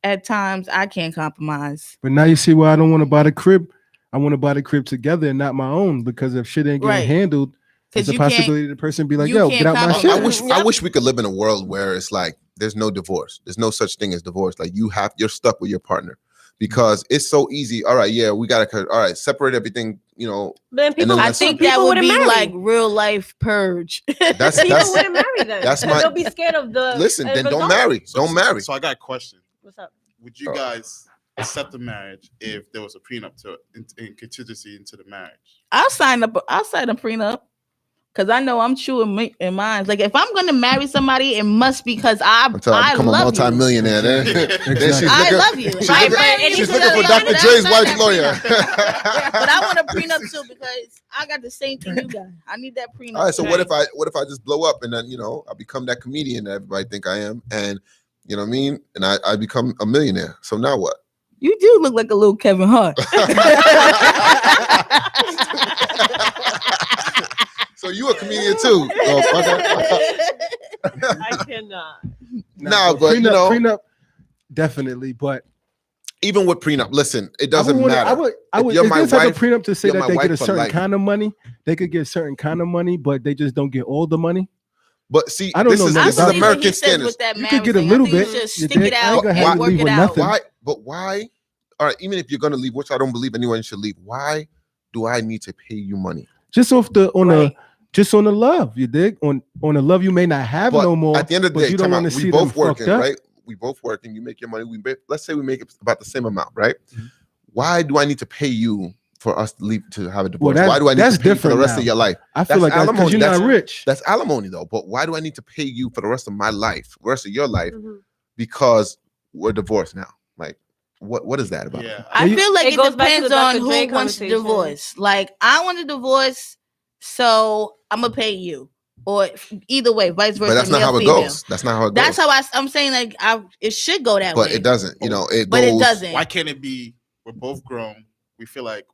at times I can't compromise. But now you see why I don't want to buy the crib. I want to buy the crib together and not my own, because if shit ain't getting Right. handled, there's a you can't- possibility the person be like, you yo, can't get out my compromise. shit. I wish we could live in a world where it's like there's no divorce. There's no such thing as divorce. Like you're stuck with your partner because it's so easy. All right, yeah, we gotta. All right, separate everything. But then people, then I that's- think people that would wouldn't be marry. like real life purge. That's People wouldn't marry then. that's Because my- they'll be scared of the. listen. of Then the don't adults. marry. Don't marry. So I got a question. What's up? Would you Oh. guys accept a marriage if there was a prenup to it in contingency into the marriage? I'll sign a prenup because I know I'm true in mine. Like if I'm gonna marry somebody, it must be because Until I I become a love you. multi-millionaire. Then she's I looking, love you. she's If I looking- marry you she's because looking for I love Dr. you, Dre's I'll sign wife's that lawyer. prenup. But I want a prenup too because I got the same thing you got. I need that prenup. All right, so too. what if I just blow up and then I become that comedian that everybody think I am, and you know what I mean, and I become a millionaire. So now what? You do look like a little Kevin Hart. So you a comedian too? motherfucker. I cannot. Nah, but prenup, definitely. But even with prenup, listen, it I doesn't would, matter. I would. you're If my there's like a wife, prenup to say you're that my they get wife a for certain life. kind of money, they could get certain kind of money, but they just don't get all the money. But see, I don't this know is nothing this is about it. American standards. You could get a little bit. You just You stick dig? it I ain't out gonna have and you work leave it with out. nothing. Why? But why? All right, even if you're gonna leave, which I don't believe anyone should leave. Why do I need to pay you money? Just off the Right. just on the love, you dig? On the love you may not have But no more. at the end of the but day, you don't time out, want to we see both them fucked working, up. right? We both working. You make your money. Let's say we make it about the same amount, right? Mm-hmm. Why do I need to pay you for us to leave to have a divorce? Well, Why do I need that's to pay you for the different rest now. of your life? I feel That's like that's because alimony. you're not That's- rich. That's alimony though. But why do I need to pay you for the rest of my life, rest of your life, Mhm. because we're divorced now? Like, what is that about? Yeah. I feel like It it goes back to depends the on Dr. who Dre wants the conversation. divorce. Like I want a divorce, so I'm gonna pay you, or either way, vice versa. But that's not male, how it female. goes. That's not how it That's goes. how I'm saying like it should go that But way. it doesn't. You know, it But goes. it doesn't. Why can't it be we're both grown, we feel like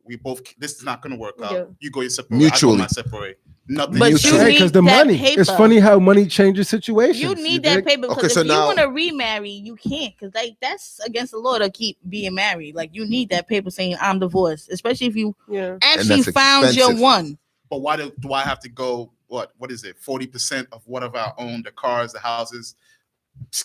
this is not going to work out. Yeah. You go your separate way, I Mutually. go my separate way. Nothing. But Mutually. you Right, need because the that money. paper. It's funny how money changes situations. You need that dig? paper because Okay, if so you now- want to remarry, you can't because that's against the law to keep being married. Like you need that paper saying I'm divorced, especially if you Yeah. actually that's found your expensive. one. But why do I have to go? What is it? 40% of whatever I own, the cars, the houses.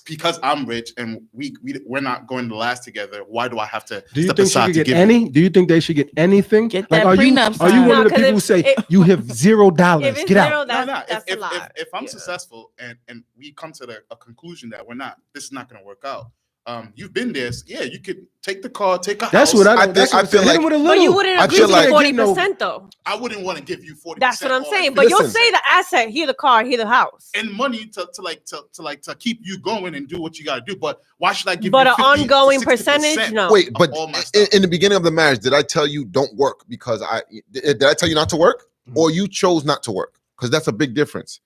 Because I'm rich and we're not going to last together. Why do I have to Do you step think she aside could to get give any? Do you think they should get anything? Get Like, that are you prenup are you signed. one of No, the 'cause people who if- say if- you have $0? If it's Get out. zero, No, that's if, a lot. if I'm Yeah. successful and we come to a conclusion that this is not going to work out. You've been there. Yeah, you could take the car, take a That's house. what I that's think- what I feel hit him like- with a But little. you wouldn't I agree feel to like- 40% though. I wouldn't want to give you 40%. That's what I'm or saying. like But you'll 50%. say the asset, here the car, here the house. and money to keep you going and do what you got to do. But why should I give But you an 50 to ongoing 60%? percentage, no. Wait, but all my in, stuff. in the beginning of the marriage, did I tell you don't work because did I tell you not to work, or you chose not to work? Because that's a big difference.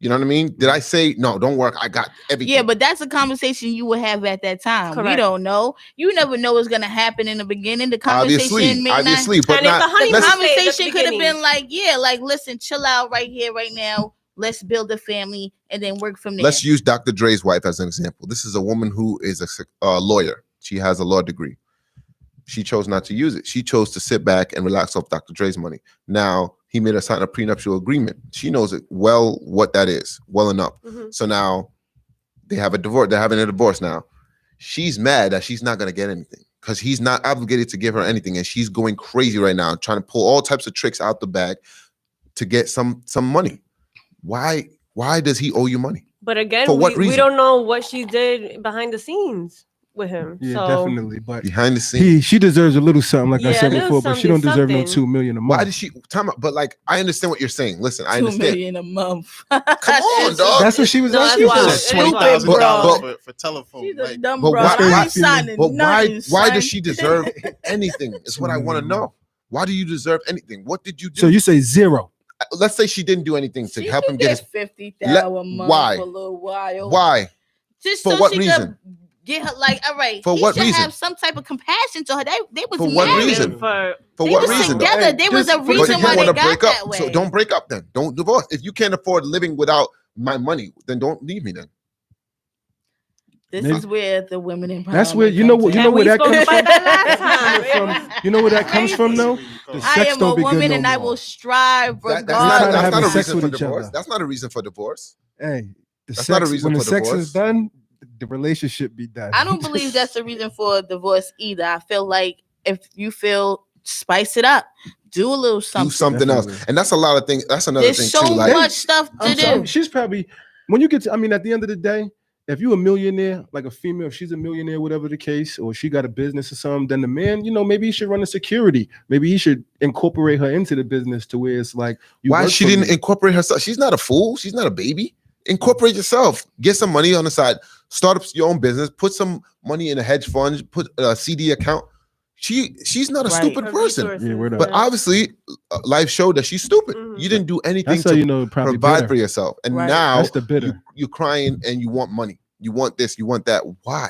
You know what I mean? Did I say no? Don't work. I got everything. Yeah, but that's a conversation you would have at that time. We Correct. don't know. You never know what's gonna happen in the beginning. The conversation may obviously, not. but And if not. the honeymoon The phase at the conversation could have beginning. been like, yeah, like listen, chill out right here, right now. Let's build a family and then work from there. Let's use Dr. Dre's wife as an example. This is a woman who is a lawyer. She has a law degree. She chose not to use it. She chose to sit back and relax off Dr. Dre's money. Now, he made her sign a prenuptial agreement. She knows it well what that is, well enough. Mhm. So now they have a divorce. They're having a divorce now. She's mad that she's not going to get anything because he's not obligated to give her anything. And she's going crazy right now, trying to pull all types of tricks out the bag to get some money. Why does he owe you money? But again, For what we reason? don't know what she did behind the scenes with him. Yeah, so definitely. But Behind the scenes. she deserves a little something, like I Yeah, said a little before, but she don't something, deserve no something. $2 million a month. Why did she time out? But like, I understand what you're saying. Listen, I $2 understand. million a month. Come on, dog. That's what she was No, that's asking wild. for. It's $20,000 for telephone. She's a Like, dumb but bro. why- I why- ain't signing But nothing, why son. does she deserve anything? Is what I want to know. Why do you deserve anything? What did you do? So you say zero. Let's say she didn't do anything to She help could him get his. 50,000 a month why? for a little while. Why? Just For so what she reason? could get her like, all right. For he what should reason? have some type of compassion to her. They was For what married. reason? For For They what was reason? though? together. There was a But But reason you why they want to got break that up, way. so don't break up then. Don't divorce. If you can't afford living without my money, then don't leave me then. This Maybe- is where the women in That's where you know comes what you in. know And where we that spoke comes about from. that last time. You know where that comes from though? The I sex am a don't be good woman no and I more. will strive That's trying to not, regardless. that's have not a sex reason with for each divorce. other. That's not a reason for divorce. Hey, the That's not a sex reason when the for sex divorce. is done, the relationship be done. I don't believe that's a reason for a divorce either. I feel like if you feel spice it up, do a little something. Do something else, Definitely. and that's a lot of things. That's another There's thing so too. Like, much stuff to I'm do. sorry, she's probably when you get to, I mean, at the end of the day, if you're a millionaire, like a female, if she's a millionaire, whatever the case, or she got a business or something, then the man, maybe he should run a security. Maybe he should incorporate her into the business to where it's like, why work she for didn't me. incorporate herself? She's not a fool. She's not a baby. Incorporate yourself. Get some money on the side. Start up your own business. Put some money in a hedge fund. Put a CD account. She's not a Right. stupid Her person. resources, Yeah, word up. But obviously, life showed that she's stupid. Mhm. You didn't do anything That's how to you know probably provide bitter. for yourself, and Right. now That's the bitter. you're crying and you want money. You want this. You want that. Why?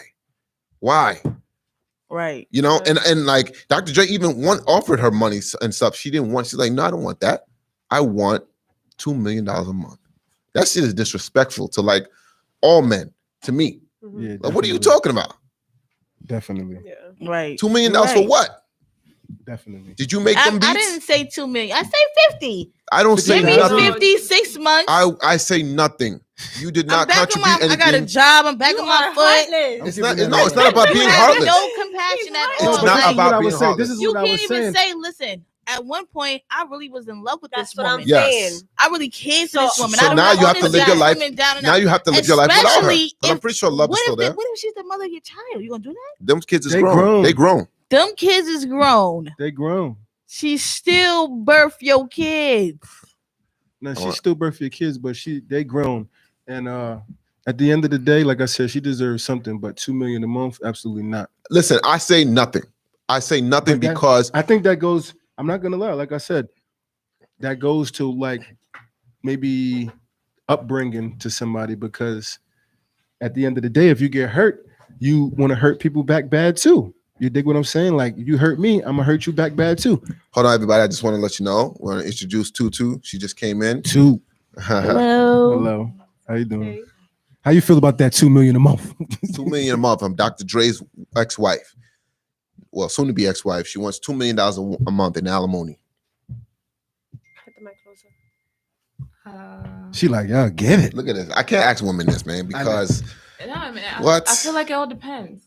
Right. And like Dr. Dre even offered her money and stuff. She didn't want. She's like, no, I don't want that. I want $2 million a month. That shit is disrespectful to like all men. To me, Mhm. Yeah, like, what are you definitely. talking about? Definitely, Yeah. Right. $2 million for Right. what? definitely. Did you make I them beats? didn't say 2 million. I say 50. I don't say Give me $50,000. nothing. 50, 6 months. I say nothing. You did I'm not back on contribute my. I got a anything. job. I'm back You on my are foot. heartless. It's I'm not. giving No, that it's up. not about You being have heartless. no compassion at It's all. not Like, about I being was saying. heartless. This is you what I can't was even saying. say, listen, at one point, I really was in love with That's this what I'm woman. Yes. saying. I really cared for So- this woman. so I don't now want you have to this live your life- woman down and Now out. you have to live your life without her. Especially But I'm if- pretty sure love is What still there. if she's the mother of your child? You gonna do that? Them kids is They grown. grown. They grown. Them kids is grown. They grown. She still birth your kids. Now she Alright. still birth your kids, but they grown. And at the end of the day, like I said, she deserves something, but $2 million a month, absolutely not. Listen, I say nothing. I say nothing But that- because I think that goes, I'm not gonna lie, like I said, that goes to like maybe upbringing to somebody, because at the end of the day, if you get hurt, you want to hurt people back bad too. You dig what I'm saying? Like you hurt me, I'm gonna hurt you back bad too. Hold on, everybody. I just want to let you know we're going to introduce Tutu. She just came in. Two. Hello. Hello. How you doing? Hey. How you feel about that $2 million a month? $2 million a month. I'm Dr. Dre's ex-wife. Well, soon to be ex-wife. She wants $2 million a month in alimony. Hit the mic closer. She like, y'all get it. Look at this. I can't ask women this, man, because what? I feel like it all depends.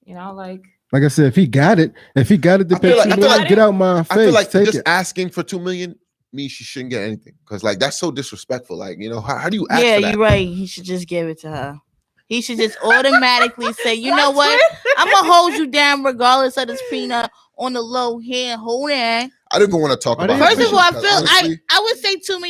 You know, like I said, if he got it, to pay $2 million, get out my face. I feel like take just it. asking for $2 million means she shouldn't get anything, because like that's so disrespectful. Like, you know, how do you ask Yeah, for that? you're right. He should just give it to her. He should just automatically say, you know what? I'm gonna hold you down regardless of this prenup on the low here. Hold on. I didn't even want to talk about. First of all, I feel honestly, I would say $2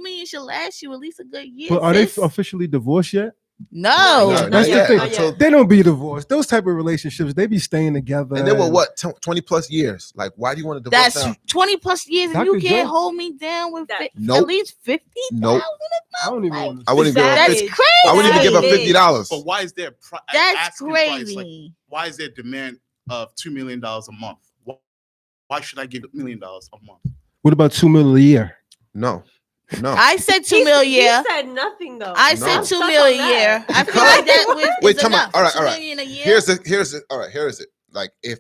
million should last you at least a good year. But are they officially divorced yet? No, that's not the yet. thing. They don't be divorced. Those type of relationships, they be staying together. And they were what 20 plus years. Like, why do you want to divorce that's now? 20 plus years, and Dr. you can't Joe. hold me down with Nope. at least 50. Nope. I don't even want to. I wouldn't give her. That's 50 crazy. I wouldn't even give her $50. But why is there That's asking price, like, crazy. why is there demand of $2 million a month? Why should I give $1 million a month? What about $2 million a year? No. I said $2 million. He said nothing though. I said $2 million a year. I feel like that was Wait, is come on. enough. All right. $2 million a year. Here's it. All right, here is it. Like, if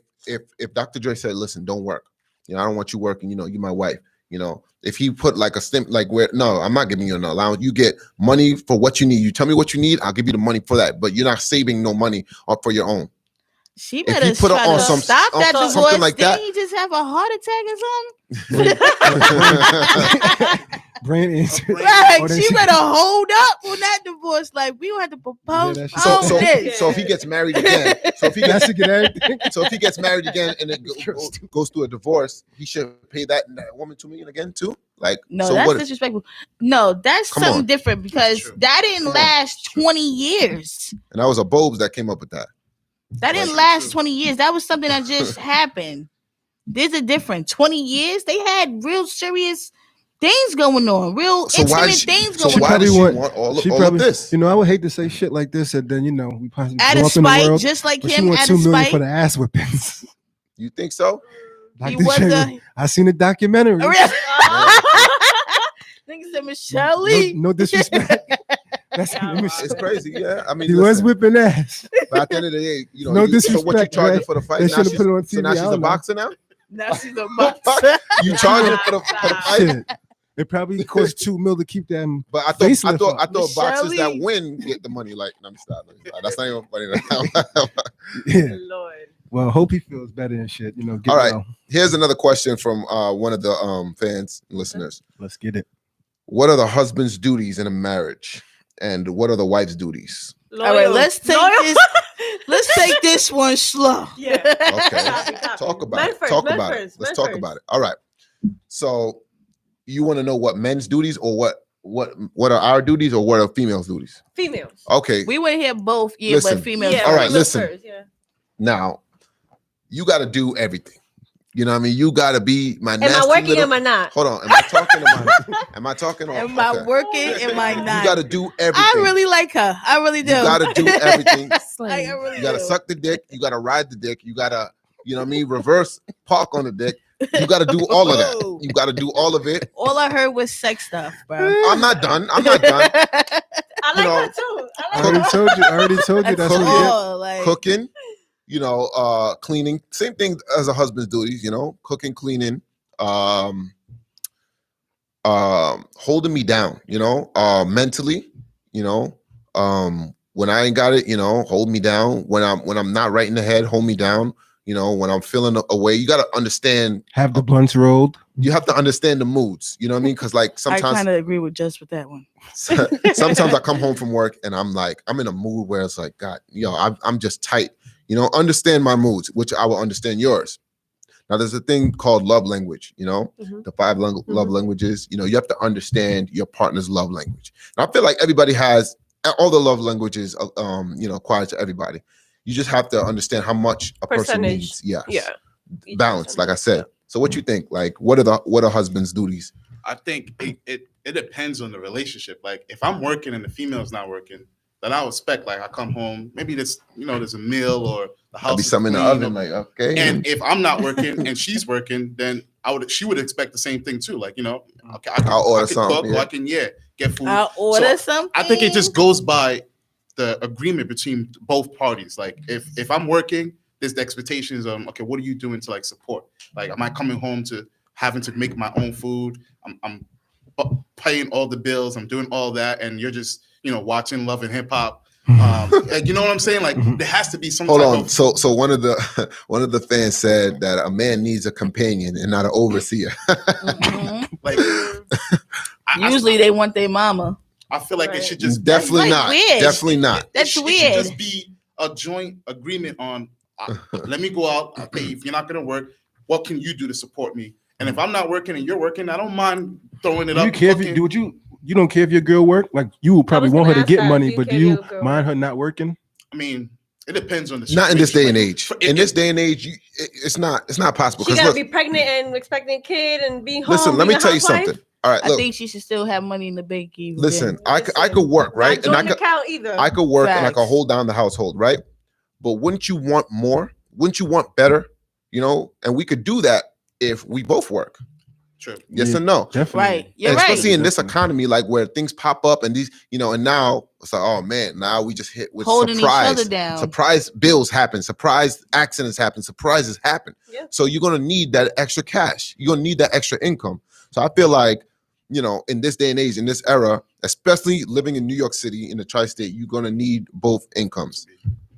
Dr. Dre said, listen, don't work. You know, I don't want you working. You know, you're my wife. You know, if he put like a stimp, like where, no, I'm not giving you an allowance. You get money for what you need. You tell me what you need, I'll give you the money for that. But you're not saving no money up for your own. She If better he put her try on to some- stop on that something divorce. like Didn't that. he just have a heart attack or something? Brain injury. Like, Oh, they she said- better hold up on that divorce. Like, we don't have to propose. Yeah, this. So if he gets married again, so if he That's gets to get everything. so if he gets married again and it goes through a divorce, he should pay that woman $2 million again too. Like, No, so that's what? disrespectful. No, that's Come something on. different because True. that didn't Come on. last 20 years. And that was a Bobes that came up with that. That didn't last 20 years. That was something that just happened. There's a difference. 20 years, they had real serious things going on, real So why intimate does she- things so going why on. does she Probably want all she of probably- this? You know, I would hate to say shit like this, and then we possibly Out grow of up in the spite, world. just like But she him, want out $2 of million spite. for the ass whippings. You think so? He Dr. was J, I seen a documentary. Nigga said Michelle Lee. No disrespect. That's It's crazy. Yeah, I mean, He was listen, whipping ass. but at the end of the day, you know, No so what you disrespect, charging right? for the fight? They Now should've she's, put it on so TV, now I she's a don't know. boxer now. Now she's a boxer. You charging for the fight? Shit. It probably costs $2 million to keep them. But I Facelift thought up. boxers that Michelle win get the money. Like, no, I'm stop. That's not even funny. Yeah. Lord. Well, hope he feels better and shit. You know. Get All right. well. Here's another question from one of the fans, listeners. Let's get it. What are the husband's duties in a marriage, and what are the wife's duties? All right, let's take Loyal. this. Let's take this one slow. Yeah. Okay. Copy. Talk about Men it. first, Talk men about first, it. Let's men talk first. about it. All right. So, you want to know what men's duties or what are our duties or what are females' duties? Females. Okay. We would hear both, yeah, Listen. but females. Yeah, All right, females listen. first, yeah. Now, you got to do everything. You know what I mean? You got to be my Am I nasty working? little- Am I not? Hold on. Am I talking? Am I talking? Or, Am I okay. working? Am I You not? got to do everything. I really like her. I really do. You got to do everything. I really You got to do. suck the dick. You got to ride the dick. You got to, you know what I mean? Reverse park on the dick. You got to do all of that. Ooh. You got to do all of it. All I heard was sex stuff, bro. I'm not done. I'm not done. I like know, that too. I already told you. That's That's what you get. all. Like, Cooking, you know, cleaning. Same thing as a husband's duties, you know, cooking, cleaning, holding me down, you know, mentally, you know, when I ain't got it, you know, hold me down. When I'm not right in the head, hold me down. You know, when I'm feeling away, you got to understand. Have the blunts rolled. You have to understand the moods. You know what I mean? Because like I sometimes, kind of agree with that one. sometimes I come home from work and I'm in a mood where it's like, God, you know, I'm just tight. You know, understand my moods, which I will understand yours. Now, there's a thing called love language. You know, Mhm. the 5 love languages. You know, you have to understand your partner's love language. And I feel like everybody has all the love languages. You know, acquired to everybody. You just have to understand how much a person Percentage. needs. Yes. Yeah. Each Balance, like I percentage. said. So what you think? Like, what are husbands' duties? I think it depends on the relationship. Like if I'm working and the female's not working, that I would expect. Like I come home, maybe there's a meal or the house. I'll be is something in the clean, oven, like okay. And if I'm not working and she's working, then she would expect the same thing too. Like okay, I'll order I can something, cook, or I can get food. I'll order something. I think it just goes by the agreement between both parties. Like if I'm working, there's the expectations of okay, what are you doing to like support? Like, am I coming home to having to make my own food? I'm paying all the bills. I'm doing all that, and you're just watching Love and Hip Hop. Like, you know what I'm saying? Like there has to be some. Hold on. So one of the fans said that a man needs a companion and not an overseer. Mm-hmm. Like usually they want their mama. I feel like it should just definitely not. Weird. Definitely not. That's it weird. should just be a joint agreement on. Let me go out. I'll pay you. If you're not gonna work, what can you do to support me? And if I'm not working and you're working, I don't mind throwing it up. You care if you don't care if your girl work? Like you will probably want her to get money, but do you mind her not working? I mean, it depends on the situation. Not in this day and like, age. In this day and age, it's not possible. She gotta be pregnant and expecting a kid and be home. Listen, let me tell you something. All right, look, I think she should still have money in the bank. Listen, I could work, right? Not joint account either. I could work and I could hold down the household, right? But wouldn't you want more? Wouldn't you want better? And we could do that if we both work. True. Yes or no? Definitely. Right. You're especially right. in this economy, like where things pop up and these, and now it's like, oh man, now we just hit with holding surprise. each other down. Surprise bills happen, surprise accidents happen, surprises happen. Yeah. So you're gonna need that extra cash. You're gonna need that extra income. So I feel like, in this day and age, in this era, especially living in New York City in the tri-state, you're gonna need both incomes.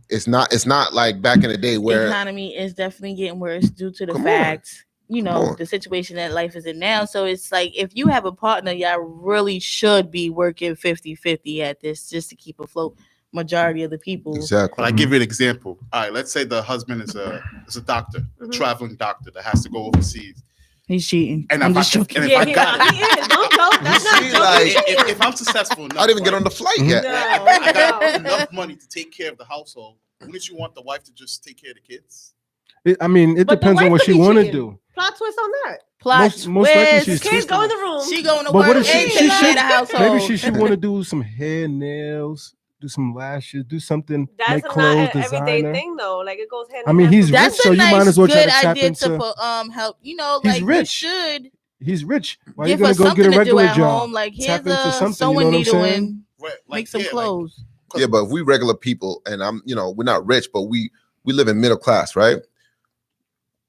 It's not like back in the day where the economy is definitely getting worse due to the fact, the situation that life is in now. So it's like if you have a partner, y'all really should be working 50-50 at this just to keep afloat majority of the people. Exactly. But I give you an example. All right, let's say the husband is a doctor, a traveling doctor that has to go overseas. He's cheating. And I'm if just joking. he is. Don't joke. That's not see, joking. like, if I'm successful enough, I didn't even get on the flight yet. I got enough money to take care of the household. Wouldn't you want the wife to just take care of the kids? It depends on what she want to do. Plot twist on that. Most likely she's Kids go in the room. She going to But work. what if she and should? the household. Maybe she should want to do some hair, nails, do some lashes, do something. That's make not clothes, an everyday designer. thing though. Like it goes hand in I mean, hand. he's That's rich, so a you nice, might as well try good to tap idea into. to help. He's like rich. you should He's rich. Why give you her gonna go something get a to do regular at job? home. Like here's Tap into a something, sewing what I'm needle saying? and make some clothes. Yeah, but if we regular people and we're not rich, but we live in middle class, right?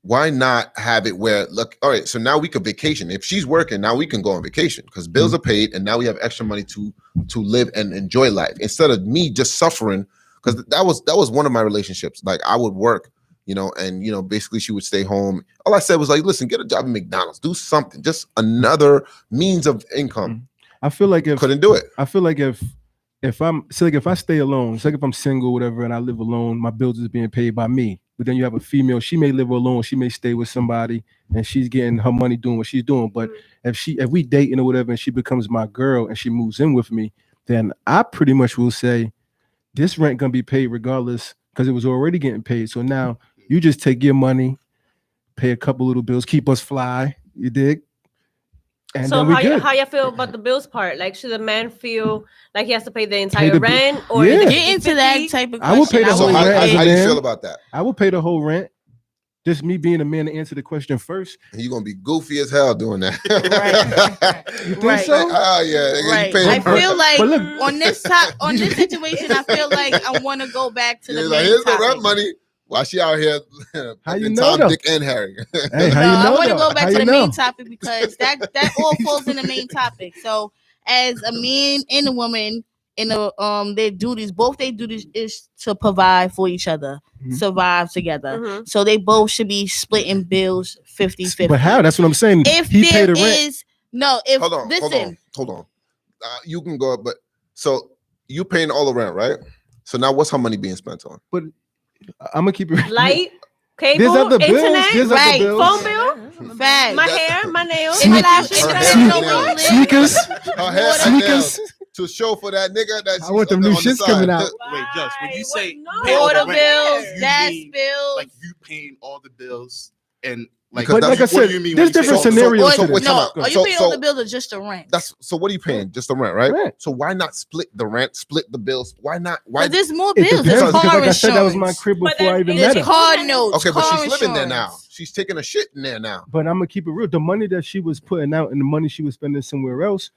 Why not have it where, look, all right, so now we could vacation. If she's working, now we can go on vacation because bills are paid and now we have extra money to live and enjoy life instead of me just suffering. Because that was one of my relationships. Like I would work, and basically she would stay home. All I said was like, listen, get a job at McDonald's, do something, just another means of income. I feel like couldn't do it. I feel like if if I stay alone, say if I'm single, whatever, and I live alone, my bills is being paid by me. But then you have a female, she may live alone, she may stay with somebody, and she's getting her money doing what she's doing. But if we dating or whatever, and she becomes my girl and she moves in with me, then I pretty much will say, this rent gonna be paid regardless because it was already getting paid. So now you just take your money, pay a couple little bills, keep us fly. You dig? And so then how you feel about the bills part? Like, should a man feel like he has to pay the entire rent, or Yeah. Get into that type of question? I would pay the whole rent. How do you feel about that? I would pay the whole rent. Just me being a man to answer the question first. And you're gonna be goofy as hell doing that. You think so? Oh yeah. Right. I feel like on this situation, I feel like I want to go back to the main here's topic. the rent money. Why she out here? How you know Tom, Dick, and Harry. Hey, I want to go back to the main topic because that all falls in the main topic. So, as a man and a woman, in their duties, both their duties is to provide for each other, survive together. So they both should be splitting bills 50-50. But how? That's what I'm saying. If he paid the there rent. is no, if hold on. You can go, but so you paying all the rent, right? So now what's her money being spent on? But I'm gonna keep it light, cable, there's other bills. internet, There's right, other bills. phone bill, fact, my hair, my nails, Sneakers. my lashes, Sneakers. Her hair, Sneakers. To show for that nigga that I want them new shits coming out. Wait, Josh, when you say water pay all the rent, bills, you gas mean, bills, like you paying all the bills, and Like, But like I what said, do you mean there's when you say different all the- scenarios so to wait, this. time No, out. are you So- paying all the bills or just the rent? So what are you paying? Just the rent, right? Rent. So why not split the rent, split the bills? Why not? Why? Because there's more It bills. depends There's because, car like I said, that was my insurance. crib But before I then even it- met There's her. car notes. Okay, but car she's living there now. insurance. She's taking a shit in there now. But I'm gonna keep it real. The money that she was putting out and the money she was spending somewhere else,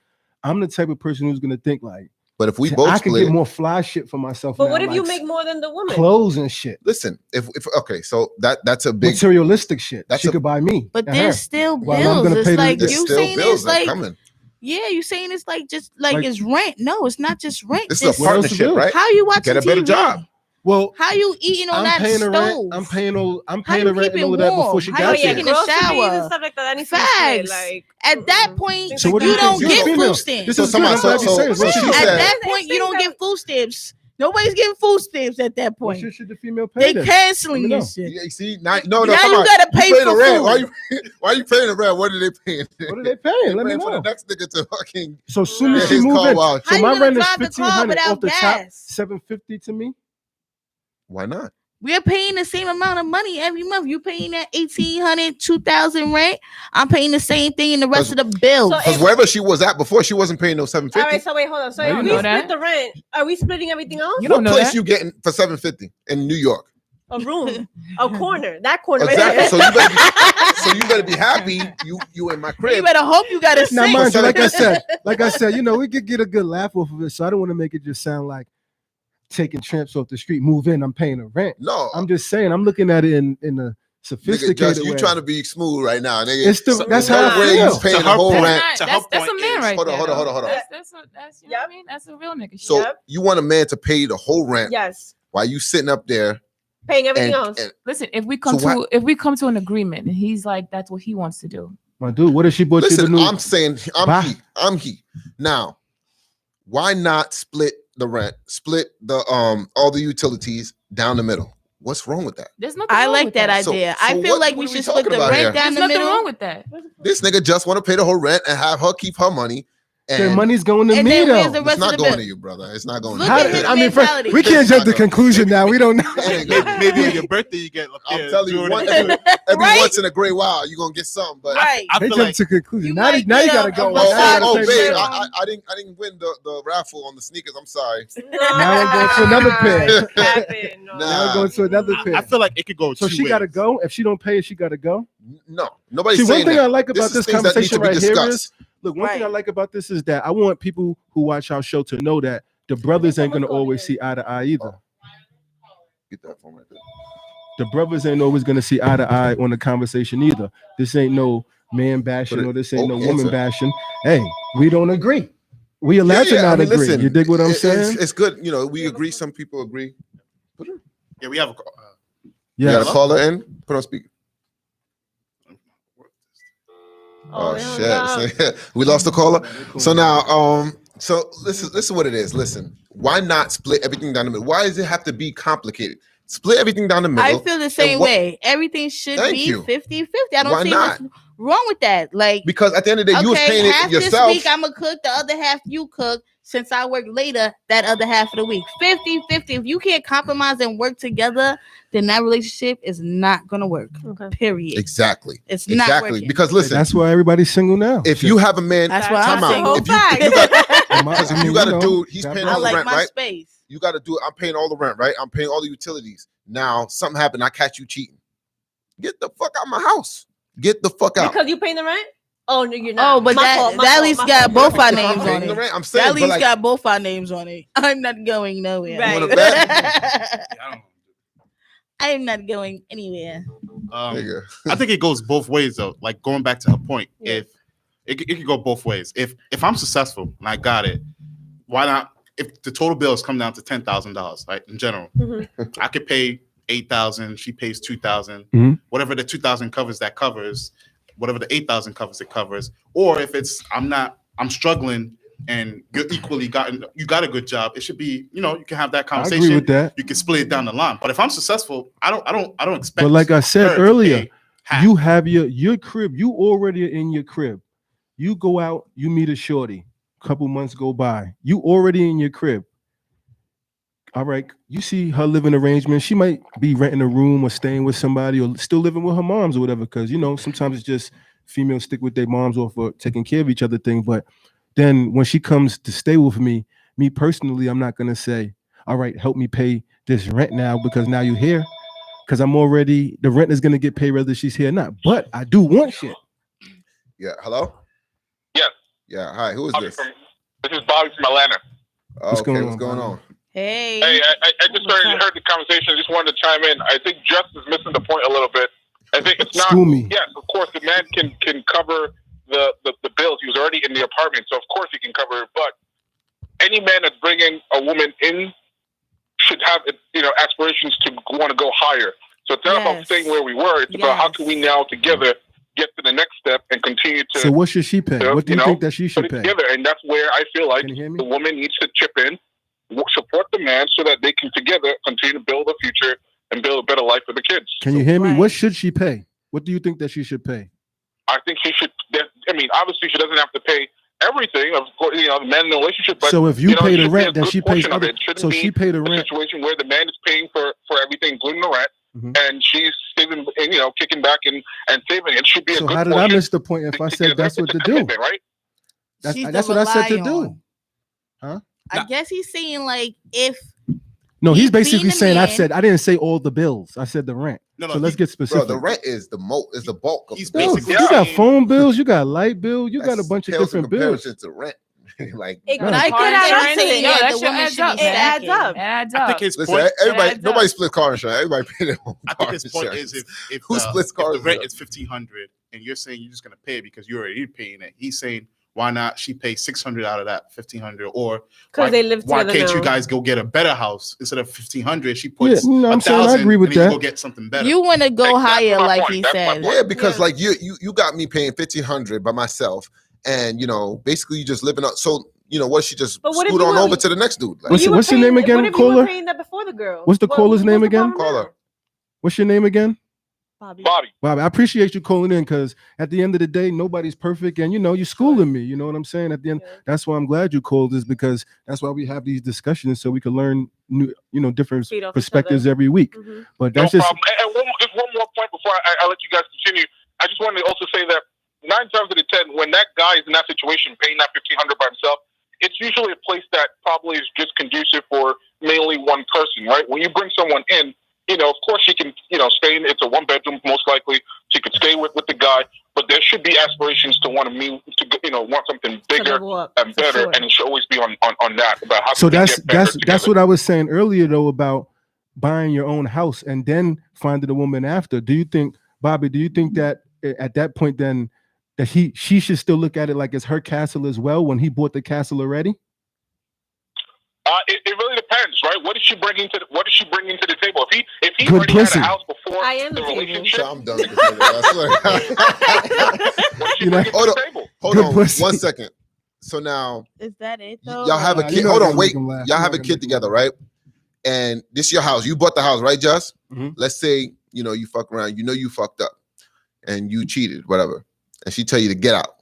I'm the type of person who's gonna think like, But if we I both could split, get more fly shit for myself. But now, what if you like make more than the woman? clothes and shit, listen, if okay, so that's a big. materialistic shit? That's She a- could buy me. But and there's her. still Well, I'm bills. gonna pay It's the- like There's you still saying bills it's that like coming. yeah, you saying it's like just like Like- it's rent. No, it's not just rent. This is a It's- What else to partnership, do? right? How you watching Get a better TV? job. Well, How you eating on I'm that paying the rent. stove? I'm paying the you rent keep and all it of that before warm? she How got Oh you yeah, there. taking a groceries shower? and stuff like that. That needs to be split. Facts. Like At that point, So what do you you don't think? get You're a female. food stamps. This So is somebody- good. I'm glad you so- say it. so What she should- At said- that point, you don't get food stamps. Nobody's getting food stamps at that What point. shit should the female They pay then? canceling Let me your know. shit. Yeah, you see, now, no, Now come you on. gotta pay paying for the rent. food. Why you paying the rent? What are they paying? What are they paying? Let me paying for know. the next nigga to fucking So soon as get she his move car in, washed. so How my you rent gonna is drive the car 1,500 without off the top, gas? 750 to me. Why not? We're paying the same amount of money every month. You paying that 1,800, 2,000 rent. I'm paying the same thing in the rest of the bills. So Because if- wherever she was at before, she wasn't paying no 750. all right, so wait, hold on. So No, if you we know split that. the rent, are we splitting everything else? You don't know What place that. you getting for 750 in New York? A room, a corner, that corner. right Exactly. there. So you better be happy. You in my you crib. better hope you got a Now, sink. mind you, like I said, we could get a good laugh off of it. So I don't want to make it just sound like taking tramps off the street, move in, I'm paying the rent. No, I'm just saying, I'm looking at it in a nigga, sophisticated just, you way. trying to be smooth right now, nigga. It's the, So- that's no how I way feel. you paying To the her whole point. rent. To her That's a point man is- right Hold on, there. hold on, hold on, hold on. That's you know what I Yep. mean? That's a real nigga shit. So Yep. you want a man to pay the whole rent Yes, while you sitting up there paying everything and, else. and Listen, if we come So to an agreement and he's like that's what he wants to do. My dude, what if she bought you listen, the new? I'm saying Bye. I'm he. Now, why not split the rent, split the all the utilities down the middle? What's wrong with that? There's nothing I wrong like with that So- idea. so I feel what- like what we are we should split talking the about rent here? down There's the nothing middle. wrong with that. This nigga just want to pay the whole rent and have her keep her money. Their And money's going to And me then where's though. the it's rest not of the going bill? to you, brother. It's not going Look to How at you. his did- I mean, first, mentality. we can't jump to conclusion now. We don't know. It ain't gonna- Maybe on your birthday you get. I'm yeah, telling you, Jordan. every Right? once in a great while, you're gonna get something. But Right. I They feel jumped like to conclusion. You Now, might now you get gotta a go. Versace Now oh, you gotta babe, pay I didn't win the raffle on the sneakers. I'm sorry. Now I'm going to another pair. Capping, no. Nah. Now I'm going to another I pair. feel like it could go. So two she got to ways. go. If she don't pay, she got to go. No, nobody's See, one saying thing that. I like about is this things that need conversation to be right here discussed. is, look, one thing I Right. like about this is that I want people who watch our show to know that the brothers ain't going to Someone's always calling see eye to eye either. Get that phone right there. The brothers ain't always going to see eye to eye on the conversation either. This ain't no man bashing But it- or this ain't no oh, woman answer. bashing. Hey, we don't agree. We allowed to I not mean, agree. listen, You dig what I'm saying? It's good. You know, we agree. Some people agree. Yeah, we have a. You Yes. got a caller in. Put on speaker. Oh, they hung up. shit! We lost the caller. So now, so this is what it is. Listen, why not split everything down the middle? Why does it have to be complicated? Split everything down the middle. I feel the same what- way. Everything should Thank be you. 50-50. I don't Why see not? what's wrong with that. Like, Because at the end of the day, you was paying half it yourself. this week I'm gonna cook, the other half you cook. Since I work later, that other half of the week, 50-50. If you can't compromise and work together, then that relationship is not gonna work. Okay. Period. Exactly. It's not Exactly. working. Because listen, That's why everybody's single now. if you have a man, That's why time I'm out. single. If you got, Because if you got a dude, he's paying I all the like rent, my right? space. You got to do. I'm paying all the rent, right? I'm paying all the utilities. Now something happened. I catch you cheating. Get the fuck out of my house. Get the fuck out. Because you paying the rent? Oh no, you're not. Oh, but My that fault, my at fault, least my got fault. both our I'm names paying on the it. rent. I'm That saying, at but least like, got both our names on it. I'm not going nowhere. Right. wanna bet? I am not going anywhere. nigga. I think it goes both ways though. Like going back to her point, Yeah. if it could go both ways. If I'm successful and I got it, why not? If the total bills come down to $10,000, right? In general, Mhm. I could pay 8,000. She pays 2,000. Mhm. Whatever the 2,000 covers, that covers. Whatever the 8,000 covers, it covers. Or if it's I'm struggling and you're equally you got a good job, it should be you can have that I conversation. agree with that. You can split it down the line. But if I'm successful, I don't expect. But like I said her to earlier, pay half. you have your crib. You already are in your crib. You go out, you meet a shorty. Couple months go by. You already in your crib. all right, you see her living arrangement. She might be renting a room or staying with somebody or still living with her moms or whatever. Because sometimes it's just females stick with their moms or for taking care of each other thing. But then when she comes to stay with me personally, I'm not gonna say, all right, help me pay this rent now because now you're here. Because the rent is gonna get paid whether she's here or not. But I do want shit. Yeah. Hello. Yes. Yeah. Hi. Who is this? This is Bobby from Atlanta. What's going What's on, going Bobby? on? Hey. Hey, I just heard the conversation. I just wanted to chime in. I think Jess is missing the point a little bit. I think it's not. School me. Yes, of course, the man can cover the bills. He was already in the apartment, so of course he can cover it. But any man that's bringing a woman in should have aspirations to want to go higher. So it's not about staying where we were. It's about how can we now together get to the next step and continue to. So what should she pay? What do you think that she should put it pay? together, and that's where I feel like the woman needs to chip in, support the man, so that they can together continue to build a future and build a better life for the kids. Can you hear me? What should she pay? What do you think that she should pay? I think she should. I mean, obviously, she doesn't have to pay everything. Of course, the man in the relationship. But so if you pay the should rent, pay a then good she pays portion of other. it. Shouldn't So be she paid the a rent. situation where the man is paying for everything, including the rent, and she's saving, kicking back and saving. It should be a good. So how did I miss the point if I said that's what to do? Right? That's what I said to do. Huh? I guess he's saying like if. No, he's basically saying man. I didn't say all the bills. I said the rent. No, so let's get specific. Bro, the rent is the bulk of the bills. You got phone bills, you got light bill, you got a bunch of different bills. To rent. Like it could add up. It adds up. I think his Listen, point, everybody, nobody splits car insurance. Everybody pay their own car I think his point insurance. is if who splits car if the rent is $1,500 and you're saying you're just gonna pay it because you're already paying it, he's saying why not she pay $600 out of that $1,500, or because they live together. Why can't now. you guys go get a better house instead of $1,500? She puts I'm saying I agree with and that. Go get something better. You want to go higher, like he said. Yeah, because like you got me paying $1,500 by myself, and basically you just living up. So what? She just scoot on over to the next dude. Like, what's your name again, what if caller? You were paying that before the girl? What's the caller's name again? Caller. What's your name again? Bobby. I appreciate you calling in because at the end of the day, nobody's perfect, and you're schooling me. You know what I'm saying? At the end, that's why I'm glad you called us, because that's why we have these discussions so we can learn new, different perspectives every week. Mm-hmm. But that's no problem. And just one more point before I let you guys continue. I just wanted to also say that 9 times out of 10, when that guy is in that situation, paying that $1,500 by himself, it's usually a place that probably is just conducive for mainly one person, right? When you bring someone in, of course she can, stay in. It's a 1-bedroom, most likely. She could stay with the guy, but there should be aspirations to want to move, want something bigger and better, and it should always be on that about how. So that's what I was saying earlier though about buying your own house and then finding a woman after. Do you think, Bobby? Do you think that at that point then that she should still look at it like it's her castle as well when he bought the castle already? It really depends, right? What is she bringing to the table? If he already had a house before the relationship, I'm done with the Hold on, 1 second. So now, is that it though? Y'all have a kid. Hold on, wait. Y'all have a kid together, right? And this is your house. You bought the house, right, Jess? Mm-hmm. Let's say you fuck around. You fucked up, and you cheated, whatever. And she tell you to get out.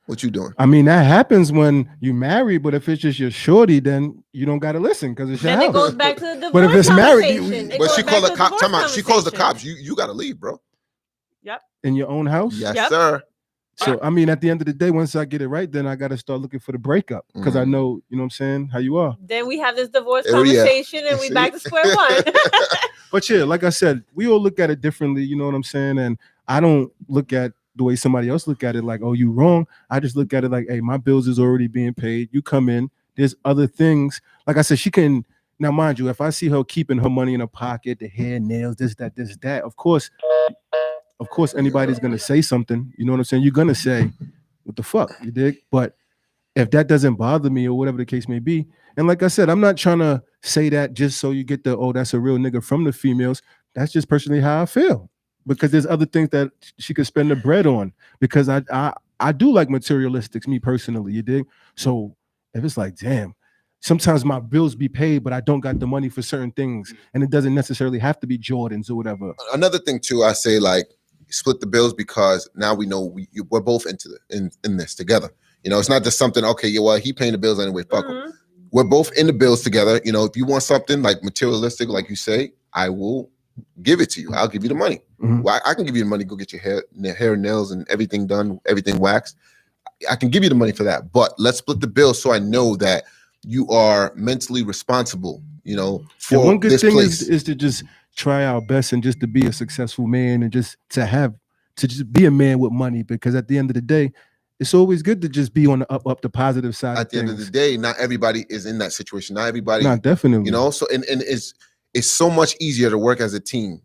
What you doing? I mean, that happens when you marry, but if it's just your shorty, then you don't gotta listen because it's your house. Then it goes back to the divorce. But if it's married, but she called the cop. Time out. She calls the cops. You gotta leave, bro. Yep. In your own house. Yes, sir. So I mean, at the end of the day, once I get it right, then I gotta start looking for the breakup because I know, what I'm saying, how you are. Then we have this divorce conversation, and we back to square one. But yeah, like I said, we all look at it differently. You know what I'm saying? And I don't look at the way somebody else look at it like, oh, you wrong. I just look at it like, hey, my bills is already being paid. You come in, there's other things. Like I said, she can, now mind you, if I see her keeping her money in her pocket, the hair, nails, this, that, of course anybody's gonna say something. You know what I'm saying? You're gonna say, what the fuck, you dig? But if that doesn't bother me or whatever the case may be, and like I said, I'm not trying to say that just so you get that's a real nigga from the females. That's just personally how I feel. Because there's other things that she could spend the bread on. Because I do like materialistics, me personally, you dig? So if it's like, damn, sometimes my bills be paid, but I don't got the money for certain things. And it doesn't necessarily have to be Jordans or whatever. Another thing too, I say like split the bills because now we know we're both into in this together. It's not just something, okay, well, he paying the bills anyway, fuck him. we're both in the bills together. You know, if you want something like materialistic, like you say, I will give it to you. I'll give you the money. Well, I can give you the money. Go get your hair, nails, and everything done, everything waxed. I can give you the money for that. But let's split the bill so I know that you are mentally responsible. You know, for one good this thing place. is to just try our best and just to be a successful man and just to just be a man with money, because at the end of the day, it's always good to just be on the up the positive side. At the end of the day, not everybody is in that situation. Not everybody, not definitely. You know, so and it's so much easier to work as a team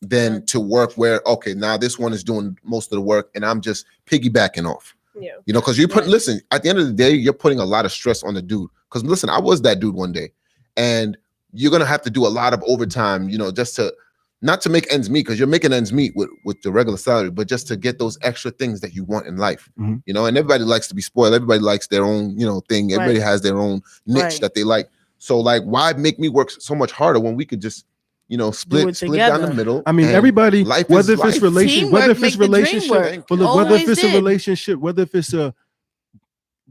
than to work where, okay, now this one is doing most of the work and I'm just piggybacking off. Yeah. You know, because listen, at the end of the day, you're putting a lot of stress on the dude. Because listen, I was that dude one day, and you're gonna have to do a lot of overtime, you know, just to not to make ends meet, because you're making ends meet with the regular salary, but just to get those extra things that you want in life. You know, and everybody likes to be spoiled. Everybody likes their own, you know, thing. Everybody has their own niche that they like. So like, why make me work so much harder when we could just, you know, split down the middle? I mean, everybody, whether if it's relationship, whether if it's a relationship, whether if it's a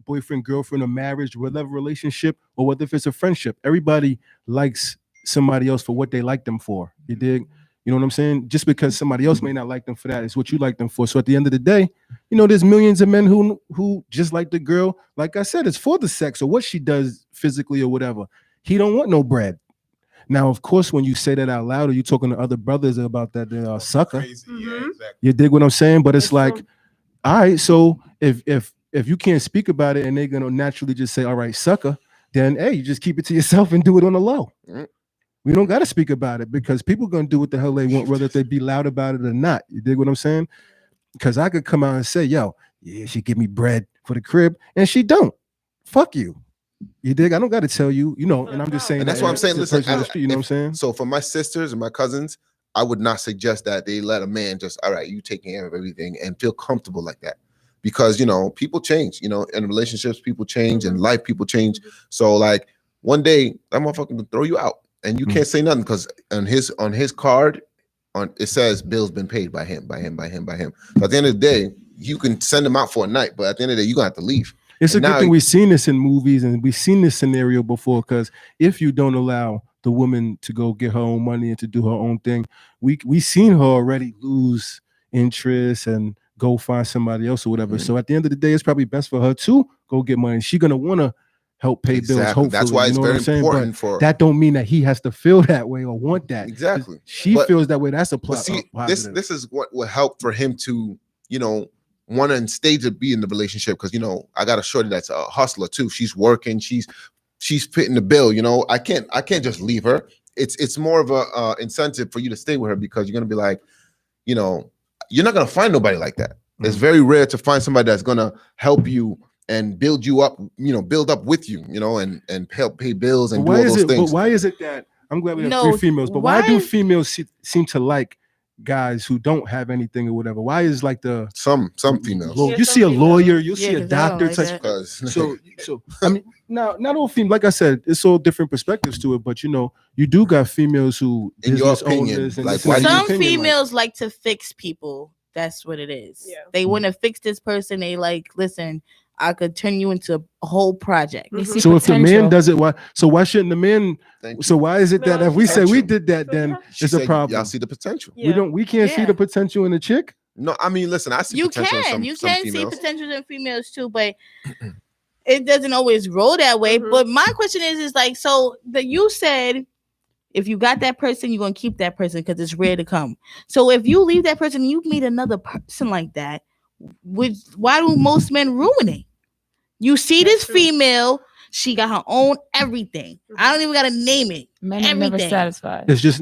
boyfriend, girlfriend, or marriage, whatever relationship, or whether if it's a friendship, everybody likes somebody else for what they like them for. You dig? You know what I'm saying? Just because somebody else may not like them for that, it's what you like them for. So at the end of the day, you know, there's millions of men who just like the girl. Like I said, it's for the sex or what she does physically or whatever. He don't want no bread. Now, of course, when you say that out loud, or you talking to other brothers about that, they are sucker. Yeah, exactly. You dig what I'm saying? But it's like, all right, so if you can't speak about it and they're gonna naturally just say, all right, sucker, then hey, you just keep it to yourself and do it on the low. We don't got to speak about it, because people gonna do what the hell they want, whether they be loud about it or not. You dig what I'm saying? Because I could come out and say, yo, yeah, she give me bread for the crib, and she don't. Fuck you. You dig? I don't got to tell you, you know, and I'm just saying. And that's what I'm saying. Listen, you know what I'm saying? So for my sisters and my cousins, I would not suggest that they let a man just, all right, you taking care of everything and feel comfortable like that. Because, you know, people change, you know, in relationships, people change, and life, people change. So like one day that motherfucker will throw you out and you can't say nothing, because on his card, it says bills been paid by him. So at the end of the day, you can send him out for a night, but at the end of the day, you're gonna have to leave. It's a good thing we've seen this in movies, and we've seen this scenario before, because if you don't allow the woman to go get her own money and to do her own thing, we seen her already lose interest and go find somebody else or whatever. So at the end of the day, it's probably best for her to go get money. She's gonna want to help pay bills. Hopefully, that's why it's very important for. That don't mean that he has to feel that way or want that. Exactly. She feels that way. That's a plus. See, this is what will help for him to, you know, want to stay to be in the relationship, because, you know, I got a shorty that's a hustler too. She's working. She's fitting the bill. You know, I can't just leave her. It's more of a incentive for you to stay with her, because you're gonna be like, you know, you're not gonna find nobody like that. It's very rare to find somebody that's gonna help you and build you up, you know, build up with you, you know, and help pay bills and do all those things. But why is it that I'm glad we have 3 females, but why do females seem to like guys who don't have anything or whatever? Why is like the some females? You see a lawyer, you see a doctor like type. So I mean, not all females. Like I said, it's all different perspectives to it. But you know, you do got females who, in your opinion, like some females like to fix people. That's what it is. Yeah. They want to fix this person. They like, listen, I could turn you into a whole project. So if the man does it, why shouldn't the man? So why is it that if we say we did that, then it's a problem? Y'all see the potential. Yeah. We can't see the potential in a chick. No, I mean, listen, I see potential in some females. See potential in females too, but it doesn't always roll that way. But my question is like, so that you said, if you got that person, you're gonna keep that person because it's rare to come. So if you leave that person, you meet another person like that. Why do most men ruin it? You see this female, she got her own everything. I don't even gotta name it. Men are never satisfied. It's just